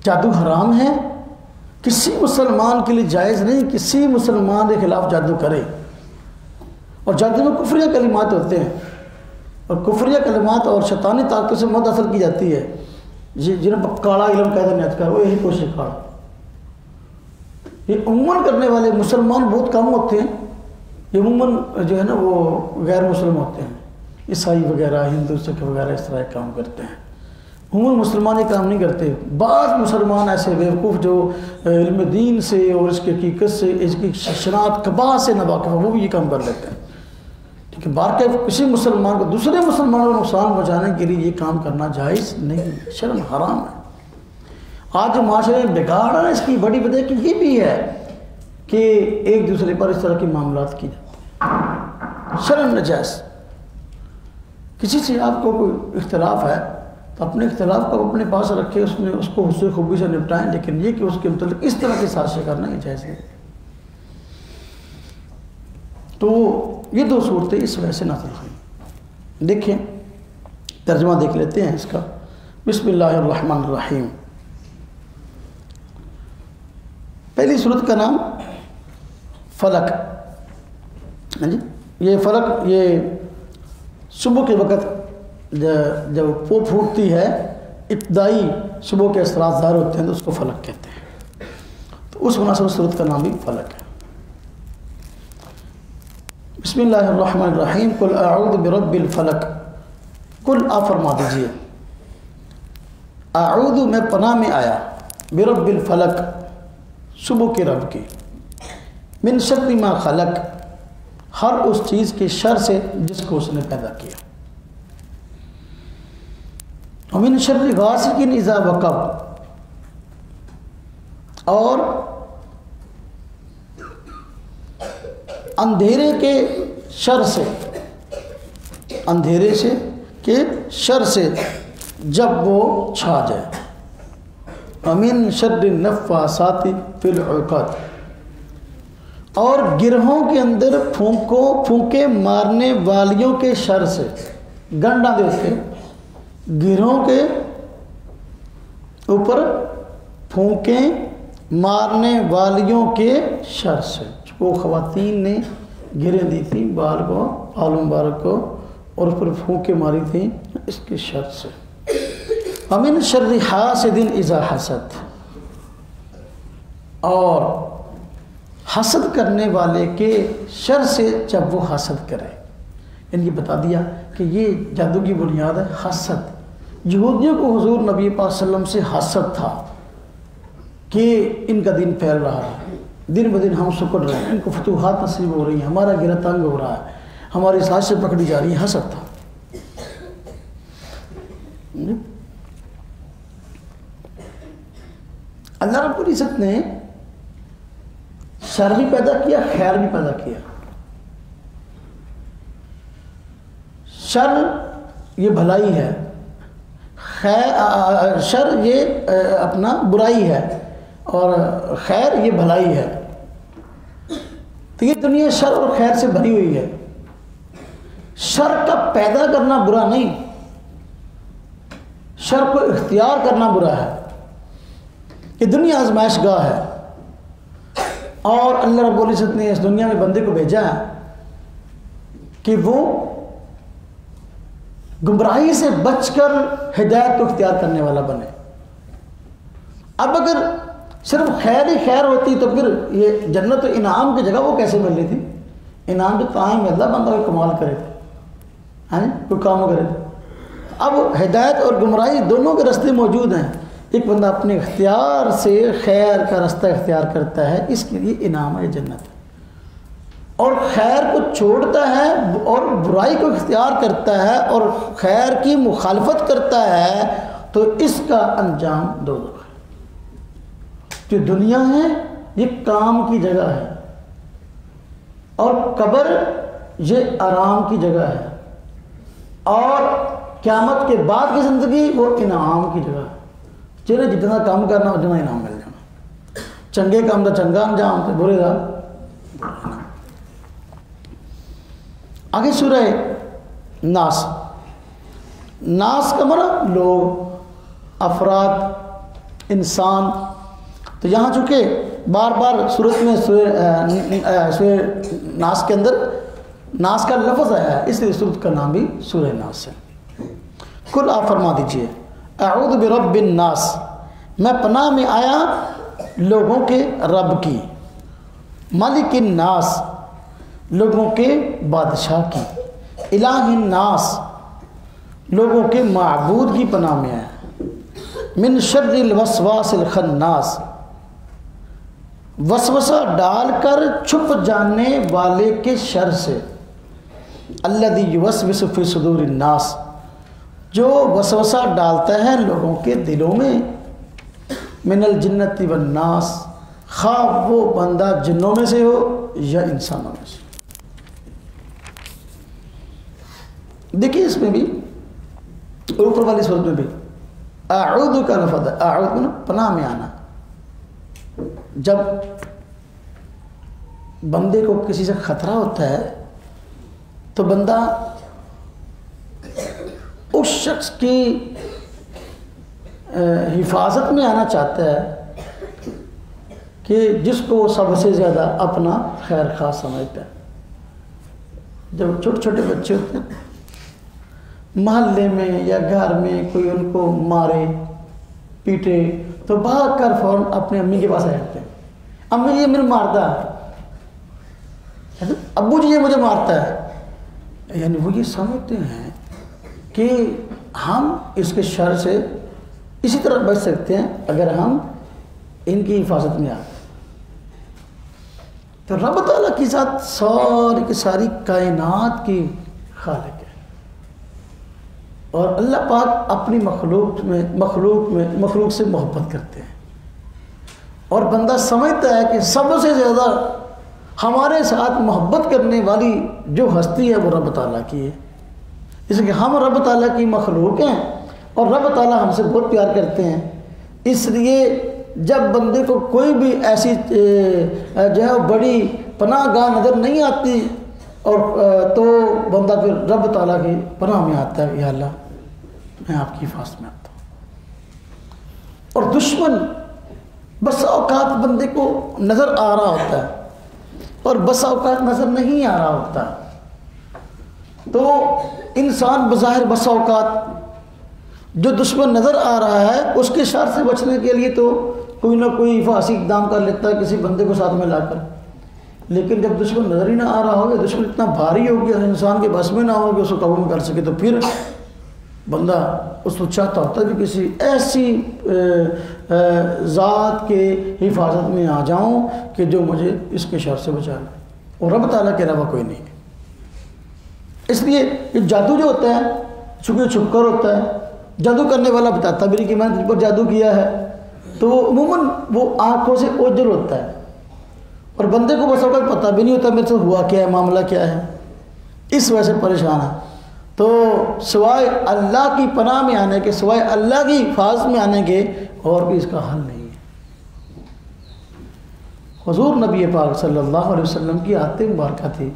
جادو حرام ہے, کسی مسلمان کے لیے جائز نہیں کسی مسلمان کے خلاف جادو کرے. اور جادو میں کفریہ کلمات ہوتے ہیں, اور کفریہ کلمات اور شیطانی طاقتوں سے مد حاصل کی جاتی ہے. جنہیں کاڑا علم کہتے ہیں آج کل, وہ یہی کوشش کاڑا. یہ عموماً کرنے والے مسلمان بہت کم ہوتے ہیں. یہ عموماً جو ہے نا وہ غیر مسلم ہوتے ہیں, عیسائی وغیرہ, ہندو سکھ وغیرہ اس طرح کام کرتے ہیں. عموماً مسلمان یہ کام نہیں کرتے. بعض مسلمان ایسے بیوقوف جو علم دین سے اور اس کی حقیقت سے، اس کی شناخت کباہ سے ناواقف ہیں، وہ بھی یہ کام کر لیتے ہیں. ٹھیک ہے، بار کسی مسلمان کو دوسرے مسلمانوں کو نقصان پہنچانے کے لیے یہ کام کرنا جائز نہیں، شرم حرام ہے. آج جو معاشرے میں بگاڑ ہے، اس کی بڑی وجہ کہ یہ بھی ہے کہ ایک دوسرے پر اس طرح کے معاملات کی جاتے ہیں. شرم نجائز. کسی سے آپ کو کوئی اختلاف ہے تو اپنے اختلاف کو اپنے پاس رکھے، اس کو حسن خوبی سے نپٹائیں، لیکن یہ کہ اس کے متعلق اس طرح کی سازشیں کرنا یہ جائز نہیں. تو یہ دو صورتیں اس وجہ سے نازل ہوئی. دیکھیں ترجمہ دیکھ لیتے ہیں اس کا. بسم اللہ الرحمن الرحیم. پہلی صورت کا نام فلق. ہاں جی، یہ فلق یہ صبح کے وقت جب وہ پھوٹتی ہے، ابتدائی صبح کے اثرات ظاہر ہوتے ہیں تو اس کو فلق کہتے ہیں. تو اس مناسب صورت کا نام بھی فلق ہے. بسم اللہ الرحمن الرحیم. قل اعوذ برب الفلق. قل آپ فرما دیجئے، اعوذ میں پناہ میں آیا، برب الفلق صبح کے رب کی، من شر ما خلق ہر اس چیز کے شر سے جس کو اس نے پیدا کیا، ومن شر غاسق اذا وقب اور اندھیرے کے شر سے، اندھیرے سے کے شر سے جب وہ چھا جائے، ومن شر النفاثات فی العقد اور گرہوں کے اندر پھونکے مارنے والیوں کے شر سے. گنڈا دیتے گرہوں کے اوپر پھونکے مارنے والیوں کے شر سے. وہ خواتین نے گریں دی تھیں بال مبارک کو اور اس پر پھونکے ماری تھیں اس کے شر سے. ومن شر حاسد اذا حسد اور حسد کرنے والے کے شر سے جب وہ حسد کرے. ان کی بتا دیا کہ یہ جادو کی بنیاد ہے حسد. یہودیوں کو حضور نبی پاک صلی اللہ علیہ وسلم سے حسد تھا کہ ان کا دین پھیل رہا ہے، دن بدن ہم سکڑ رہے ہیں، ان کو فتوحات نصیب ہو رہی ہیں، ہمارا گرہ تنگ ہو رہا ہے، ہماری سازشیں پکڑی جا رہی ہیں. حسد تھا. اللہ رب العزت نے شر بھی پیدا کیا، خیر بھی پیدا کیا. شر یہ بھلائی ہے، شر یہ اپنا برائی ہے، اور خیر یہ بھلائی ہے. تو یہ دنیا شر اور خیر سے بھری ہوئی ہے. شر کا پیدا کرنا برا نہیں، شر کو اختیار کرنا برا ہے. یہ دنیا آزمائش گاہ ہے، اور اللہ رب العزت نے اس دنیا میں بندے کو بھیجا ہے کہ وہ گمراہی سے بچ کر ہدایت کو اختیار کرنے والا بنے. اب اگر صرف خیر ہی خیر ہوتی تو پھر یہ جنت و انعام کی جگہ وہ کیسے مل رہی تھی؟ انعام تو تاہم اللہ بندہ کوئی کمال کرے تھا، ہاں کوئی کام کرے تھا. اب ہدایت اور گمراہی دونوں کے راستے موجود ہیں. ایک بندہ اپنے اختیار سے خیر کا راستہ اختیار کرتا ہے، اس کے لیے انعام ہے جنت ہے. اور خیر کو چھوڑتا ہے اور برائی کو اختیار کرتا ہے اور خیر کی مخالفت کرتا ہے تو اس کا انجام دوزخ ہے. جو دنیا ہے یہ کام کی جگہ ہے، اور قبر یہ آرام کی جگہ ہے، اور قیامت کے بعد کی زندگی وہ انعام کی جگہ ہے. چلے جتنا کام کرنا اتنا انعام مل جانا. چنگے کام دا چنگا انجام، تو برے دا برا انعام. آگے سورہ ناس. ناس کا معنی لوگ، افراد، انسان. تو یہاں چونکہ بار بار صورت میں سورہ ناس کے اندر ناس کا لفظ آیا ہے، اس لیے صورت کا نام بھی سورہ ناس ہے. کل آپ فرما دیجئے، اعوذ برب الناس میں پناہ میں آیا لوگوں کے رب کی، مالک الناس لوگوں کے بادشاہ کی، الہ الناس لوگوں کے معبود کی پناہ میں آیا. من شر الوسواس الخناس، وسوسہ ڈال کر چھپ جانے والے کے شر سے، الذی یوسوس فی صدور الناس، جو وسوسہ ڈالتا ہے لوگوں کے دلوں میں، من الجنت والناس، خواہ وہ بندہ جنوں میں سے ہو یا انسانوں میں سے۔ دیکھیے اس میں بھی اوپر والی صورت میں بھی اعوذ کا لفظ ہے، اعوذ پناہ میں آنا۔ جب بندے کو کسی سے خطرہ ہوتا ہے تو بندہ اس شخص کی حفاظت میں آنا چاہتا ہے کہ جس کو سب سے زیادہ اپنا خیر خواہ سمجھتا ہے۔ جب چھوٹے چھوٹے بچے ہوتے ہیں محلے میں یا گھر میں کوئی ان کو مارے پیٹے تو بھاگ کر فوراً اپنی امی کے پاس آ جاتے ہیں، امی یہ مجھے مارتا ہے، ابو جی یہ مجھے مارتا ہے۔ یعنی وہ یہ سمجھتے ہیں کہ ہم اس کے شر سے اسی طرح بچ سکتے ہیں اگر ہم ان کی حفاظت میں آئیں۔ تو رب تعالیٰ کی ذات ساری کی ساری کائنات کی خالق ہے، اور اللہ پاک اپنی مخلوق سے محبت کرتے ہیں، اور بندہ سمجھتا ہے کہ سب سے زیادہ ہمارے ساتھ محبت کرنے والی جو ہستی ہے وہ رب تعالیٰ کی ہے، اس لیے کہ ہم رب تعالیٰ کی مخلوق ہیں اور رب تعالیٰ ہم سے بہت پیار کرتے ہیں۔ اس لیے جب بندے کو کوئی بھی ایسی جو ہے بڑی پناہ گاہ نظر نہیں آتی اور تو بندہ پھر رب تعالیٰ کی پناہ میں آتا ہے، یا اللہ میں آپ کی حفاظت میں آتا ہوں۔ اور دشمن بس اوقات بندے کو نظر آ رہا ہوتا ہے اور بس اوقات نظر نہیں آ رہا ہوتا، تو انسان بظاہر بس اوقات جو دشمن نظر آ رہا ہے اس کے شر سے بچنے کے لیے تو کوئی نہ کوئی حفاظتی اقدام کر لیتا ہے کسی بندے کو ساتھ میں لا کر، لیکن جب دشمن نظر ہی نہ آ رہا ہو یا دشمن اتنا بھاری ہو گیا انسان کے بس میں نہ ہو کہ اس کو قابو میں کر سکے، تو پھر بندہ اس کو چاہتا ہوتا ہے کہ کسی ایسی ذات کے حفاظت میں آ جاؤں کہ جو مجھے اس کے شر سے بچا لے، اور رب تعالیٰ کے علاوہ کوئی نہیں ہے۔ اس لیے یہ جادو جو ہوتا ہے چونکہ چھپ کر ہوتا ہے، جادو کرنے والا بتاتا بھی نہیں کہ میں نے تجھ پر جادو کیا ہے، تو وہ عموماً وہ آنکھوں سے اوجھل ہوتا ہے اور بندے کو بس اوقات پتہ بھی نہیں ہوتا میرے سے ہوا کیا ہے، معاملہ کیا ہے، اس وجہ سے پریشان ہے۔ تو سوائے اللہ کی پناہ میں آنے کے، سوائے اللہ کی حفاظت میں آنے کے اور بھی اس کا حل نہیں ہے۔ حضور نبی پاک صلی اللہ علیہ وسلم کی عادت مبارکہ تھی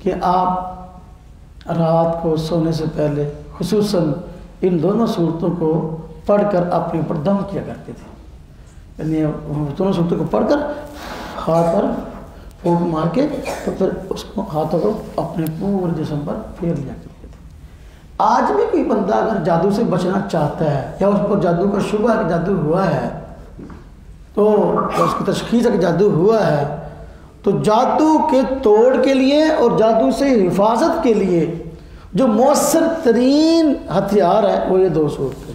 کہ آپ رات کو سونے سے پہلے خصوصاً ان دونوں صورتوں کو پڑھ کر اپنے اوپر دم کیا کرتے تھے، یعنی دونوں صورتوں کو پڑھ کر ہاتھ پر پھونک مار کے تو پھر اس کو ہاتھوں کو اپنے پورے جسم پر پھیر لیا کرتے تھے۔ آج بھی کوئی بندہ اگر جادو سے بچنا چاہتا ہے یا اس پر جادو کا شبہ ہے کہ جادو ہوا ہے تو اس کی تشخیص ہے کہ جادو ہوا ہے، تو جادو کے توڑ کے لیے اور جادو سے حفاظت کے لیے جو مؤثر ترین ہتھیار ہے وہ یہ دو صورتیں۔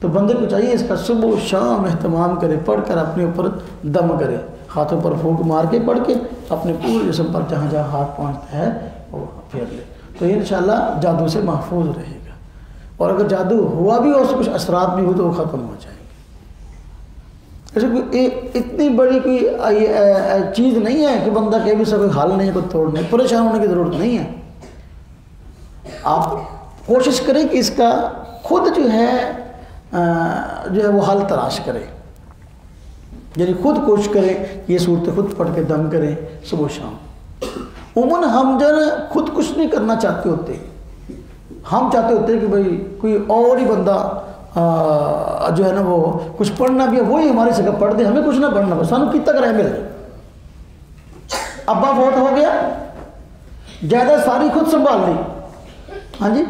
تو بندے کو چاہیے اس کا صبح و شام اہتمام کرے، پڑھ کر اپنے اوپر دم کرے، ہاتھوں پر پھونک مار کے پڑھ کے اپنے پورے جسم پر جہاں جہاں ہاتھ پہنچتا ہے وہ پھیر لے، تو انشاءاللہ جادو سے محفوظ رہے گا، اور اگر جادو ہوا بھی اور اس کچھ اثرات بھی ہو تو وہ ختم ہو جائیں گے۔ ایسے کوئی اتنی بڑی کوئی چیز نہیں ہے کہ بندہ کہ بھی سب حل نہیں ہے، کوئی توڑ نہیں، پریشان ہونے کی ضرورت نہیں ہے۔ آپ کوشش کریں کہ اس کا خود جو ہے وہ حل تلاش کریں، یعنی خود کوشش کریں کہ یہ صورتیں خود پڑھ کے دم کریں صبح و شام۔ عموماً ہم جو ہے خود کچھ نہیں کرنا چاہتے ہوتے، ہم چاہتے ہوتے ہیں کہ بھئی کوئی اور ہی بندہ جو ہے نا وہ کچھ پڑھنا بھی ہے وہی ہماری جگہ پڑھ دے، ہمیں کچھ نہ پڑھنا بس سانو کتنا کرے مل جائے۔ ابا فوت ہو گیا، جائیداد ساری خود سنبھال لی، ہاں جی،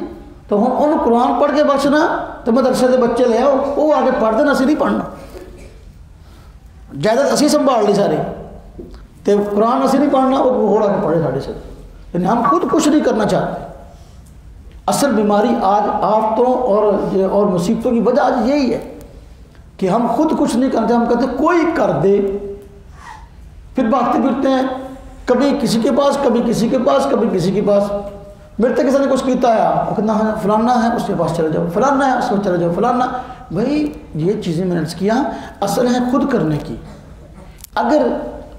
تو ہوں انہوں قرآن پڑھ کے بخشنا تو مدرسے کے بچے لے آؤ وہ آگے پڑھ دینا، اسی نہیں پڑھنا، جائیداد اسی سنبھال لی ساری تو قرآن اسی نہیں پڑھنا، وہ ہو آگے پڑھے ساڑھے سے، یعنی ہم خود کچھ نہیں کرنا چاہتے۔ اصل بیماری آج آفتوں اور مصیبتوں کی وجہ آج یہی ہے کہ ہم خود کچھ نہیں کرتے، ہم کہتے کوئی کر دے، پھر بھاگتے پھرتے ہیں کبھی کسی کے پاس، کبھی کسی کے پاس، کبھی کسی کے پاس. میرے تک کسی نے کچھ کیتا ہے، وہ کہنا ہے فلانا ہے اس کے پاس چلے جاؤ، فلانا ہے اس کے پاس چلے جاؤ، فلانا. بھائی یہ چیزیں میں نے عرض کیا اصل ہے خود کرنے کی. اگر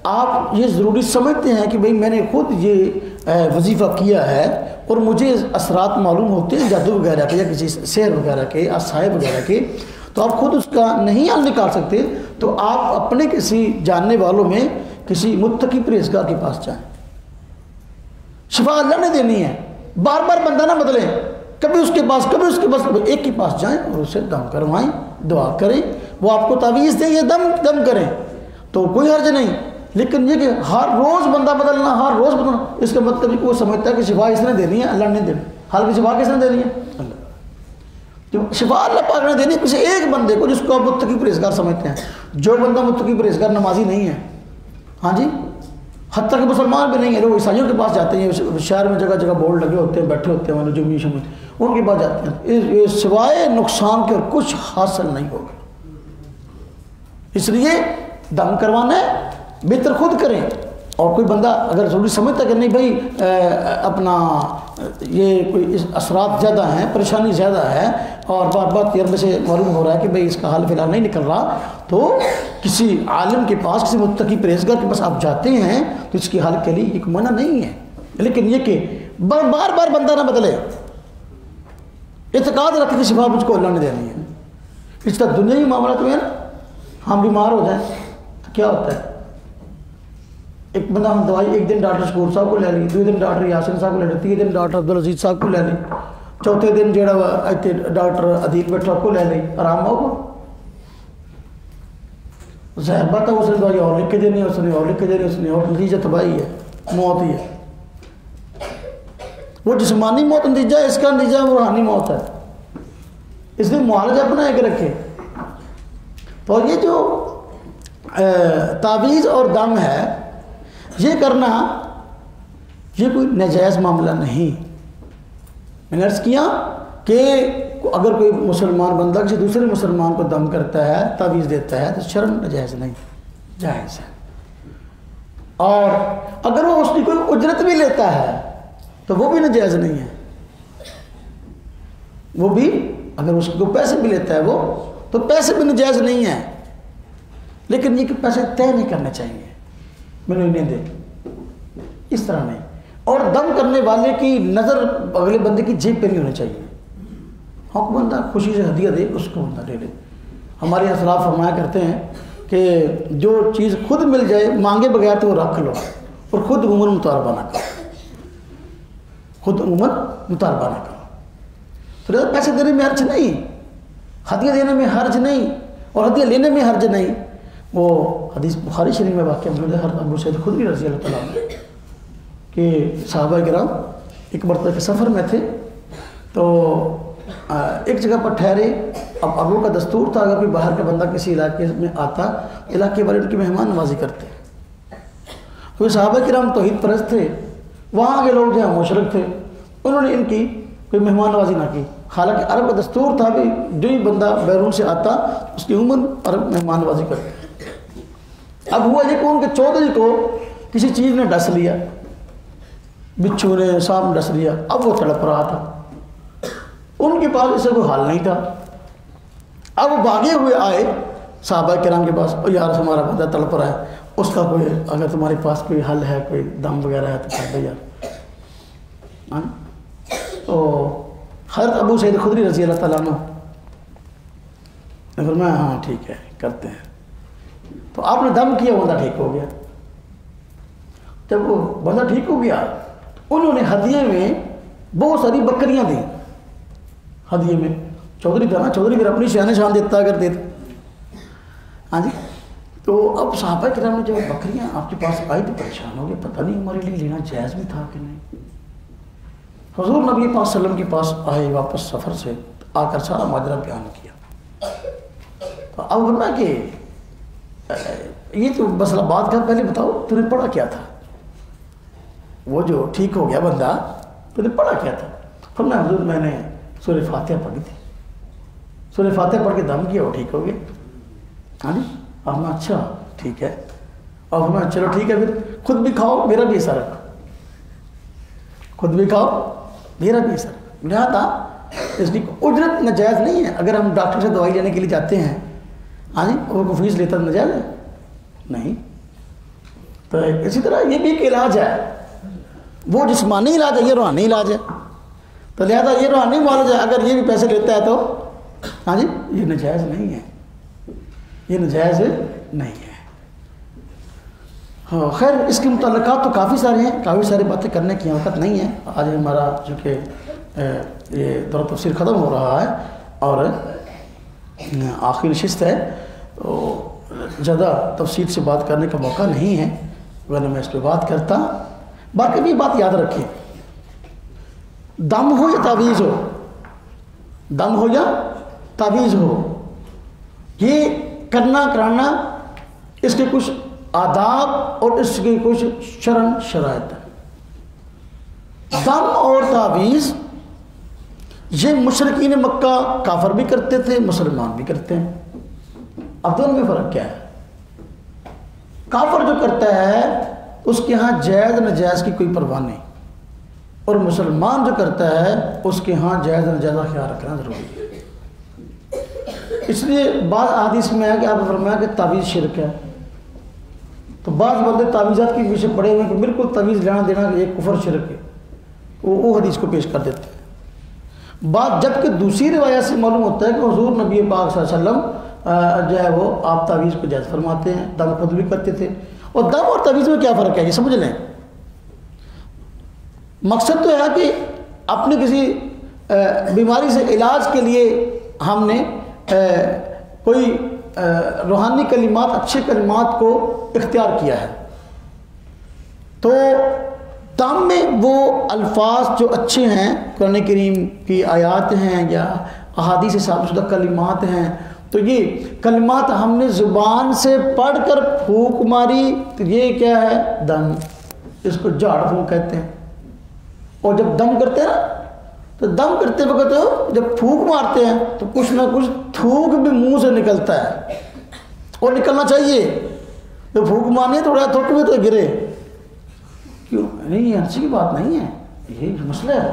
آپ یہ ضروری سمجھتے ہیں کہ بھئی میں نے خود یہ وظیفہ کیا ہے اور مجھے اثرات معلوم ہوتے ہیں جادو وغیرہ کے یا کسی سحر وغیرہ کے اصحاب وغیرہ کے، تو آپ خود اس کا نہیں حل نکال سکتے، تو آپ اپنے کسی جاننے والوں میں کسی متقی پرہیزگار کے پاس جائیں. شفا اللہ نے دینی ہے، بار بار بندہ نہ بدلیں، کبھی اس کے پاس کبھی اس کے پاس، ایک کے پاس جائیں اور اسے دم کروائیں، دعا کریں، وہ آپ کو تعویذ دیں، یہ دم کریں تو کوئی حرج نہیں. لیکن یہ کہ ہر روز بندہ بدلنا، ہر روز بدلنا، اس کا مطلب وہ سمجھتا ہے کہ شفا اس نے دینی ہے، اللہ نے دینی. حال کی شفا کس نے دینی ہے؟ اللہ. جو شفا اللہ پاک نے دینی ہے کسی ایک بندے کو جس کو آپ متقی پرہیزگار سمجھتے ہیں. جو بندہ متقی پرہیزگار نمازی نہیں ہے، ہاں جی، حتیٰ کہ مسلمان بھی نہیں ہے، لوگ عیسائیوں کے پاس جاتے ہیں، شہر میں جگہ جگہ بورڈ لگے ہوتے ہیں، بیٹھے ہوتے ہیں جو شمول ان کے پاس جاتے ہیں، سوائے نقصان کے اور کچھ حاصل نہیں ہوگا. اس لیے دم کروانا ہے بہتر خود کریں. اور کوئی بندہ اگر ضروری سمجھتا کہ نہیں بھائی اپنا یہ کوئی اثرات زیادہ ہیں، پریشانی زیادہ ہے اور بات بات تجربے سے معلوم ہو رہا ہے کہ بھائی اس کا حل فی الحال نہیں نکل رہا، تو کسی عالم کے پاس، کسی متقی پرہیزگار کے پاس آپ جاتے ہیں تو اس کے حل کے لیے ایک منع نہیں ہے. لیکن یہ کہ بار بار بندہ نہ بدلے، اعتقاد رکھے کہ شفا مجھ کو اللہ نے دینی ہے. اس طرح دنیاوی معاملات میں نا ہم بیمار ہو جائیں تو کیا ہوتا ہے، ایک بندہ ہم دوائی ایک دن ڈاکٹر شکور صاحب کو لے لی، دوسرے دن ڈاکٹر یاسین صاحب کو لے لی، تیسرے دن ڈاکٹر عبدالعزیز صاحب کو لے لی، چوتھے دن جہاں ڈاکٹر عدیل بیٹھا کو لے لی، آرام ہوگا؟ ظاہر بات ہے اس نے دوائی اور لکھ کے دینی ہے، اس نے اور لکھ کے دینی ہے، اس نے اور نتیجہ تباہی ہے، موت ہی ہے. وہ جسمانی موت نتیجہ ہے، اس کا نتیجہ روحانی موت ہے. اس لیے معالجہ بنا کے رکھے. تو یہ جو تعویذ اور دم ہے یہ کرنا یہ کوئی ناجائز معاملہ نہیں. میں نے عرض کیا کہ اگر کوئی مسلمان بندہ کسی دوسرے مسلمان کو دم کرتا ہے، تعویذ دیتا ہے، تو شرم ناجائز نہیں، جائز ہے. اور اگر وہ اس کی کوئی اجرت بھی لیتا ہے تو وہ بھی ناجائز نہیں ہے. وہ بھی اگر اس کو پیسے بھی لیتا ہے وہ تو پیسے بھی ناجائز نہیں ہیں. لیکن یہ کہ پیسے طے نہیں کرنے چاہیے، میں نے انہیں دے، اس طرح نہیں. اور دم کرنے والے کی نظر اگلے بندے کی جیب پہ نہیں ہونی چاہیے. ہاں بندہ خوشی سے ہدیہ دے، اس کو بندہ لے لے. ہمارے اسلاف فرمایا کرتے ہیں کہ جو چیز خود مل جائے مانگے بغیر تو وہ رکھ لو، اور خود عموماً مطالبہ نہ کرو، خود عموماً مطالبہ نہ کرو. تو پیسے دینے میں حرج نہیں، ہدیہ دینے میں حرج نہیں، اور ہدیہ لینے میں حرج نہیں. وہ حدیث بخاری شریف میں واقع موجود ہے، ابو سعید خدری رضی اللہ تعالیٰ عنہ کہ صحابہ کرام ایک مرتبہ کے سفر میں تھے تو ایک جگہ پر ٹھہرے. اب ابو کا دستور تھا اگر کوئی باہر کا بندہ کسی علاقے میں آتا، علاقے والے ان کی مہمان نوازی کرتے. تو صحابہ کرام توحید پرست تھے، وہاں کے لوگ جہاں مشرک تھے انہوں نے ان کی کوئی مہمان نوازی نہ کی. حالانکہ عرب کا دستور تھا بھی جو ہی بندہ بیرون سے آتا اس کی عموماً عرب مہمان نوازی کرتے. اب ہوا یہ کہ ان کے چودھری کو کسی چیز نے ڈس لیا، بچھو نے، سانپ نے ڈس لیا. اب وہ تڑپ رہا تھا، ان کے پاس اسے کوئی حل نہیں تھا. اب وہ بھاگے ہوئے آئے صحابہ کرام کے پاس، اور یار ہمارا بندہ تڑپ رہا ہے، اس کا کوئی اگر تمہارے پاس کوئی حل ہے، کوئی دم وغیرہ ہے تو کر دو یار. تو حضرت ابو سعید خدری رضی اللہ تعالیٰ عنہ نے فرمایا ہاں ٹھیک ہے کرتے ہیں. تو آپ نے دم کیا، بندہ ٹھیک ہو گیا. جب وہ بندہ ٹھیک ہو گیا انہوں نے ہدیے میں بہت ساری بکریاں دیں. ہدیے میں چودھری تھا نا، چودھری پھر اپنی شان شان دیتا اگر دیتا. ہاں جی. تو اب صحابہ کرام نے جب بکریاں آپ کے پاس آئی تو پریشان ہو گئے، پتہ نہیں ہمارے لیے لینا جائز بھی تھا کہ نہیں. حضور نبی پاک صلی اللہ علیہ وسلم کے پاس آئے واپس سفر سے، آ کر سارا ماجرا بیان کیا. تو اب ورنہ کہ یہ تو مسئلہ بات کر، پہلے بتاؤ تو نے پڑھا کیا تھا. وہ جو ٹھیک ہو گیا بندہ تو نے پڑھا کیا تھا. فرمایا حضور میں نے سورہ فاتحہ پڑھی تھی، سورہ فاتحہ پڑھ کے دم کیا، وہ ٹھیک ہو گیا. ہاں جی. آپ نے اچھا ٹھیک ہے. اور فرمایا چلو ٹھیک ہے پھر خود بھی کھاؤ میرا بھی اثر رکھو، خود بھی کھاؤ میرا بھی اثر. لہٰذا اس کی اجرت ناجائز نہیں ہے. اگر ہم ڈاکٹر سے دوائی لینے کے لیے جاتے ہیں، ہاں جی، وہ کو فیس لیتا ناجائز ہے نہیں. تو اسی طرح یہ بھی ایک علاج ہے، وہ جسمانی علاج ہے، یہ روحانی علاج ہے. تو لہذا یہ روحانی معالجہ ہے، اگر یہ بھی پیسے لیتا ہے تو ہاں جی یہ ناجائز نہیں ہے، یہ ناجائز نہیں ہے. ہاں خیر اس کے متعلقات تو کافی سارے ہیں، کافی ساری باتیں کرنے کی وقت نہیں ہے. آج ہمارا چونکہ یہ دور تفسیر ختم ہو رہا ہے اور آخری نشست ہے، تو زیادہ تفصیل سے بات کرنے کا موقع نہیں ہے، ورنہ میں اس پہ بات کرتا. باقی بھی بات یاد رکھیں، دم ہو یا تعویذ ہو، دم ہو یا تعویذ ہو، یہ کرنا کرانا اس کے کچھ آداب اور اس کے کچھ شرعن شرائط ہیں. دم اور تعویذ یہ مشرکین مکہ کافر بھی کرتے تھے، مسلمان بھی کرتے ہیں. اب دونوں میں فرق کیا ہے؟ کافر جو کرتا ہے اس کے ہاں جائز ناجائز کی کوئی پرواہ نہیں، اور مسلمان جو کرتا ہے اس کے ہاں جائز ناجائز کا خیال رکھنا ضروری ہے. اس لیے بعض احادیث میں ہے کہ آپ نے فرمایا کہ تعویذ شرک ہے، تو بعض بندے تعویذات کے پیچھے پڑے ہوئے ہیں کہ بالکل تعویذ لینا دینا کہ یہ کفر شرک ہے، وہ حدیث کو پیش کر دیتے ہیں. بعد جبکہ دوسری روایت سے معلوم ہوتا ہے کہ حضور نبی پاک صلی اللہ علیہ وسلم جو ہے وہ آپ تعویذ کو جائز فرماتے ہیں، دم خود بھی کرتے تھے. اور دم اور تعویذ میں کیا فرق ہے یہ سمجھ لیں. مقصد تو ہے کہ اپنی کسی بیماری سے علاج کے لیے ہم نے کوئی روحانی کلمات، اچھے کلمات کو اختیار کیا ہے، تو دم میں وہ الفاظ جو اچھے ہیں، قرآن کریم کی آیات ہیں یا احادیث سے ثابت شدہ کلمات ہیں، تو یہ کلمات ہم نے زبان سے پڑھ کر پھونک ماری، تو یہ کیا ہے؟ دم. اس کو جھاڑ پھونک کہتے ہیں. اور جب دم کرتے ہیں نا، تو دم کرتے وقت جب پھونک مارتے ہیں تو کچھ نہ کچھ تھوک بھی منہ سے نکلتا ہے، اور نکلنا چاہیے. جب پھونک مارنی ہے تھوڑا تھوک بھی تو گرے، کیوں نہیں؟ یہ اچھی کی بات نہیں ہے، یہ مسئلہ ہے.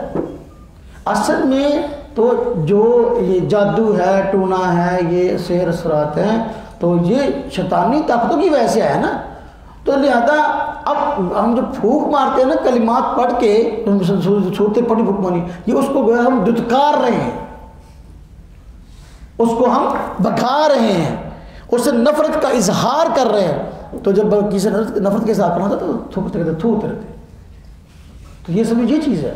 اصل میں تو جو یہ جادو ہے، ٹونا ہے، یہ سحر اثرات ہیں، تو یہ شیطانی طاقتوں کی وجہ سے ہے نا. تو لہذا اب ہم جو پھونک مارتے ہیں نا کلمات پڑھ کے، صورتیں پڑھی پھونک ماری، یہ اس کو گویا ہم دھتکار رہے ہیں، اس کو ہم بھگا رہے ہیں، اس سے نفرت کا اظہار کر رہے ہیں. تو جب کسی نفرت کے اظہار کرنا ہوتا تو تھوکتے رہتے، تھوکتے رہتے. تو یہ سمجھ یہ چیز ہے.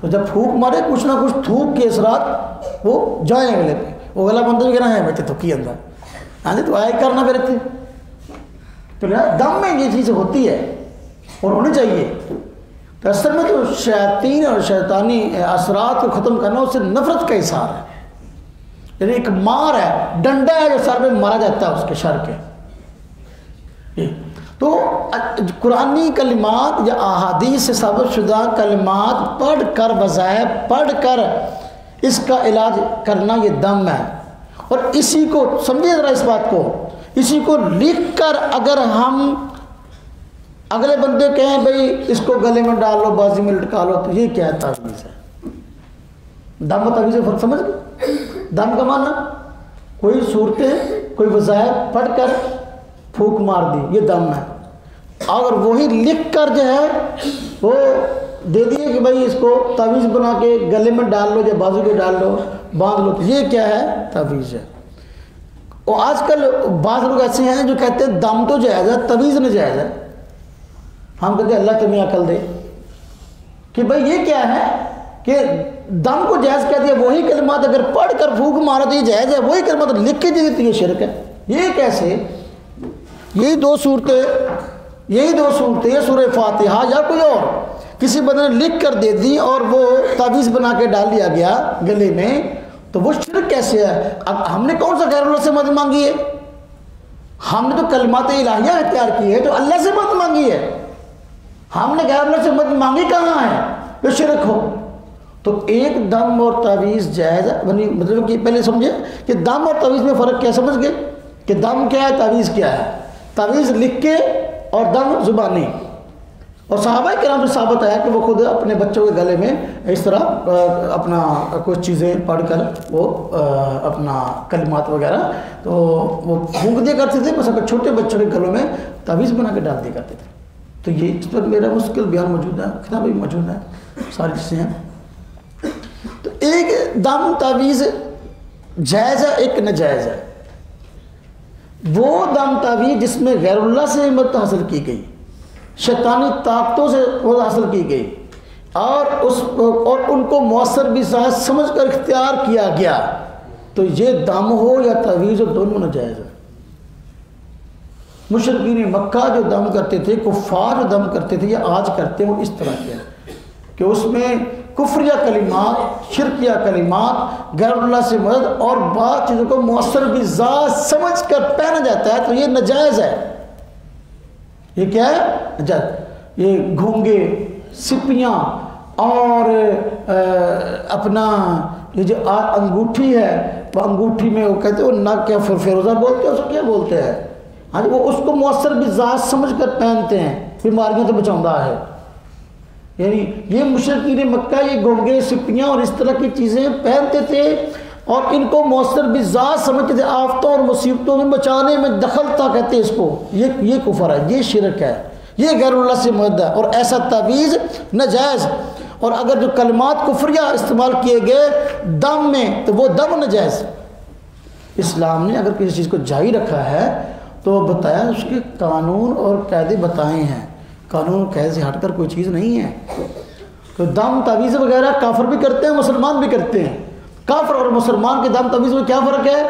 تو جب پھونک مارے کچھ نہ کچھ تھوک کے اثرات وہ جائیں گلے پہ، وہ گلا بندہ بھی کہنا ہے بیٹھے تھوکی اندر، ہاں جی، تو آئے کرنا پھر رہتے. تو دم میں یہ چیز ہوتی ہے اور ہونی چاہیے. تو اصل میں تو شیاطین اور شیطانی اثرات کو ختم کرنا اس سے نفرت کا اظہار ہے. یعنی ایک مار ہے، ڈنڈا ہے جو سر پہ مارا جاتا ہے اس کے شر کے. تو قرآنی کلمات یا احادیث سے ثابت شدہ کلمات پڑھ کر، بظاہر پڑھ کر اس کا علاج کرنا یہ دم ہے. اور اسی کو سمجھے ذرا، اس بات کو، اسی کو لکھ کر اگر ہم اگلے بندے کہیں بھئی اس کو گلے میں ڈال لو، بازی میں لٹکا لو، تو یہ کیا ہے؟ تعویذ ہے. دم و تعویذ سے فرق سمجھ گئے؟ دم کا معنی کوئی صورتیں، کوئی وظائف پڑھ کر پھونک مار دی، یہ دم ہے. اگر وہی لکھ کر جو ہے وہ دے دیے کہ بھائی اس کو تعویذ بنا کے گلے میں ڈال لو یا بازو پہ ڈال لو، باندھ لو، تو یہ کیا ہے؟ تعویذ ہے. اور آج کل بعض لوگ ایسے ہیں جو کہتے ہیں دم تو جائز ہے، تعویذ ناجائز ہے. ہم کہتے ہیں اللہ تمہیں عقل دے کہ بھائی یہ کیا ہے کہ دم کو جائز کہہ دیا، وہی کلمات اگر پڑھ کر پھونک مارا تو یہ جائز ہے، وہی کلمات لکھ کے دے دیتی ہے شرک ہے. یہ کیسے؟ یہی دو صورتیں سورہ فاتحہ یا کوئی اور کسی بندے نے لکھ کر دے دی اور وہ تعویذ بنا کے ڈال دیا گیا گلے میں، تو وہ شرک کیسے ہے؟ اب ہم نے کون سا غیر اللہ سے مدد مانگی ہے؟ ہم نے تو کلمات الہیہ اختیار کی ہے، تو اللہ سے مدد مانگی ہے. ہم نے غیر اللہ سے مدد مانگی کہاں ہے؟ یہ شرک ہو. تو ایک دم اور تعویذ جائز ہے، مطلب کہ پہلے سمجھے کہ دم اور تعویذ میں فرق کیا سمجھ گئے کہ دم کیا ہے تعویذ کیا ہے؟ تعویذ لکھ کے اور دم زبانی. اور صحابہ کرام سے ثابت ہے کہ وہ خود اپنے بچوں کے گلے میں اس طرح اپنا کچھ چیزیں پڑھ کر وہ اپنا کلمات وغیرہ تو وہ پھونک دیا کرتے تھے، مثلا چھوٹے بچوں کے گلوں میں تعویذ بنا کے ڈال دیا کرتے تھے. تو یہ اس پر میرا مشکل بیان موجود ہے، کتاب بھی موجود ہے، ساری چیزیں ہیں. تو ایک دم تعویذ جائز ہے، ایک ناجائز ہے. وہ دم تعویذ جس میں غیر اللہ سے مدد حاصل کی گئی، شیطانی طاقتوں سے مدد حاصل کی گئی اور ان کو مؤثر بھی سمجھ کر اختیار کیا گیا، تو یہ دم ہو یا تعویذ ہو دونوں ناجائز ہے. مشرکین مکہ جو دم کرتے تھے، کفار جو دم کرتے تھے یا آج کرتے ہیں، وہ اس طرح کے ہیں کہ اس میں کفریہ کلمات، شرکیہ کلمات، غیر اللہ سے مدد اور بعض چیزوں کو مؤثر بھی ذات سمجھ کر پہنا جاتا ہے، تو یہ ناجائز ہے. یہ کیا ہے؟ ناجائز. یہ گھونگے، سپیاں اور اپنا یہ جو انگوٹھی ہے، وہ انگوٹھی میں وہ کہتے ہیں وہ ناک کیا فیروزہ بولتے ہیں، اس کو کیا بولتے ہیں؟ ہاں وہ اس کو مؤثر بھی ذات سمجھ کر پہنتے ہیں، بیماریوں سے بچاؤں ہے. یعنی یہ مشرکین مکہ یہ گھونگے، سپیاں اور اس طرح کی چیزیں پہنتے تھے اور ان کو مؤثر بھی ذات سمجھتے تھے، آفتوں اور مصیبتوں میں بچانے میں دخل تھا کہتے ہیں اس کو. یہ کفر ہے، یہ شرک ہے، یہ غیر اللہ سے مدد ہے اور ایسا تعویذ ناجائز. اور اگر جو کلمات کفریہ استعمال کیے گئے دم میں تو وہ دم ناجائز. اسلام نے اگر کسی چیز کو جاری رکھا ہے تو بتایا اس کے قانون اور قاعدے بتائے ہیں. قانون قاعدے سے ہٹ کر کوئی چیز نہیں ہے. تو دم تعویذ وغیرہ کافر بھی کرتے ہیں، مسلمان بھی کرتے ہیں. کافر اور مسلمان کے دم تعویذ میں کیا فرق ہے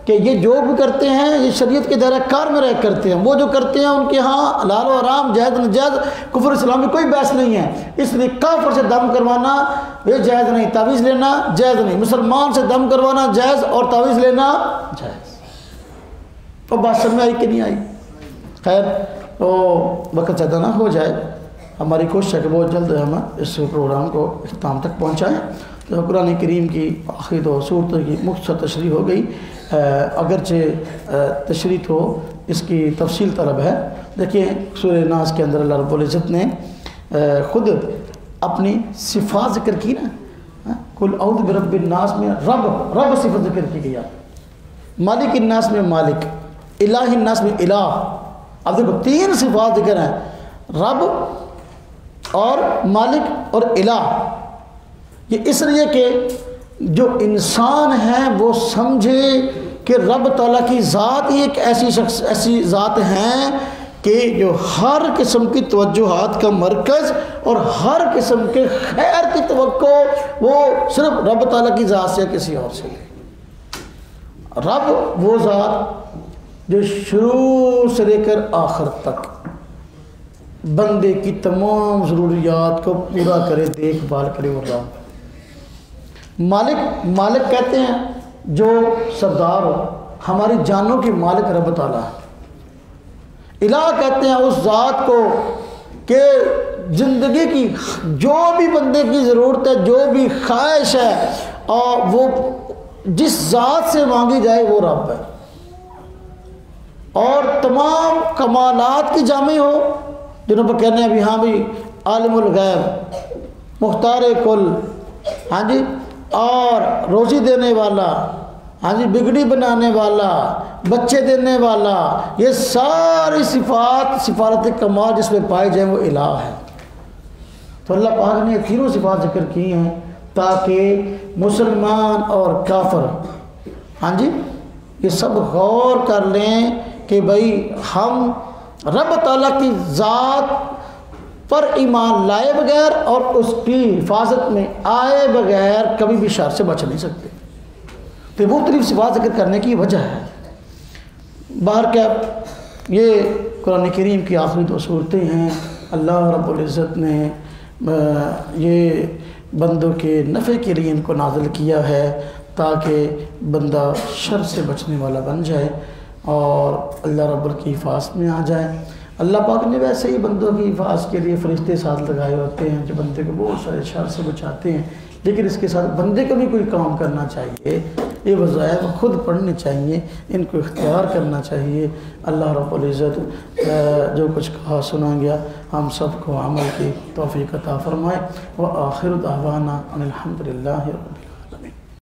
کہ یہ جو بھی کرتے ہیں یہ شریعت کے دائرہ کار میں رہ کرتے ہیں. وہ جو کرتے ہیں ان کے ہاں حلال و حرام، جائز ناجائز، کفر اسلام میں کوئی بحث نہیں ہے. اس لیے کافر سے دم کروانا یہ جائز نہیں، تعویذ لینا جائز نہیں. مسلمان سے دم کروانا جائز اور تعویذ لینا جائز. تو بات سمجھ آئی کہ نہیں آئی؟ خیر، تو وقت زیادہ نہ ہو جائے، ہماری کوشش ہے کہ بہت جلد ہم اس پروگرام کو اختتام تک پہنچائیں. تو قرآن کریم کی آخری دو صورتوں کی مختصر تشریح ہو گئی، اگرچہ تشریح تو اس کی تفصیل طلب ہے. دیکھیں سورہ ناس کے اندر اللہ رب العزت نے خود اپنی صفات ذکر کی نا، قل اعوذ برب الناس میں رب صفت ذکر کی گئی. مالک الناس میں مالک، الہ الناس میں الہ. اب دیکھو تین صفات ذکر ہیں، رب اور مالک اور الہ. یہ اس لیے کہ جو انسان ہے وہ سمجھے کہ رب تعالیٰ کی ذات ہی ایک ایسی ذات ہیں کہ جو ہر قسم کی توجہات کا مرکز اور ہر قسم کے خیر کی توقع وہ صرف رب تعالیٰ کی ذات سے کسی اور سے لے. رب وہ ذات جو شروع سے لے کر آخر تک بندے کی تمام ضروریات کو پورا کرے، دیکھ بھال کرے وہ رب. مالک کہتے ہیں جو سردار ہو، ہماری جانوں کی مالک رب تعالیٰ ہے. الہ کہتے ہیں اس ذات کو کہ زندگی کی جو بھی بندے کی ضرورت ہے، جو بھی خواہش ہے اور وہ جس ذات سے مانگی جائے وہ رب ہے. اور تمام کمالات کی جامع ہو، جنہوں پر کہنے ہیں ابھی ہاں بھی عالم الغیب، مختار کل، ہاں جی، اور روزی دینے والا، ہاں جی، بگڑی بنانے والا، بچے دینے والا، یہ ساری صفات کمال جس میں پائے جائیں وہ الہ ہے. تو اللہ پاک نے تینوں صفات ذکر کی ہیں تاکہ مسلمان اور کافر ہاں جی یہ سب غور کر لیں کہ بھئی ہم رب تعالیٰ کی ذات پر ایمان لائے بغیر اور اس کی حفاظت میں آئے بغیر کبھی بھی شر سے بچ نہیں سکتے. تو وہ مختلف صفات ذکر کرنے کی وجہ ہے. باہر کیا یہ قرآن کریم کی آخری دو صورتیں ہیں. اللہ رب العزت نے یہ بندوں کے نفع کے لیے ان کو نازل کیا ہے تاکہ بندہ شر سے بچنے والا بن جائے اور اللہ رب کی حفاظت میں آ جائے. اللہ پاک نے ویسے ہی بندوں کی حفاظت کے لیے فرشتے ساتھ لگائے ہوتے ہیں جو بندے کو بہت سارے شر سے بچاتے ہیں، لیکن اس کے ساتھ بندے کو بھی کوئی کام کرنا چاہیے، یہ وظائف خود پڑھنے چاہیے، ان کو اختیار کرنا چاہیے۔ اللہ رب العزت جو کچھ کہا سنا گیا ہم سب کو عمل کی توفیق عطا فرمائے۔ وآخر دعوانا ان الحمد للہ رب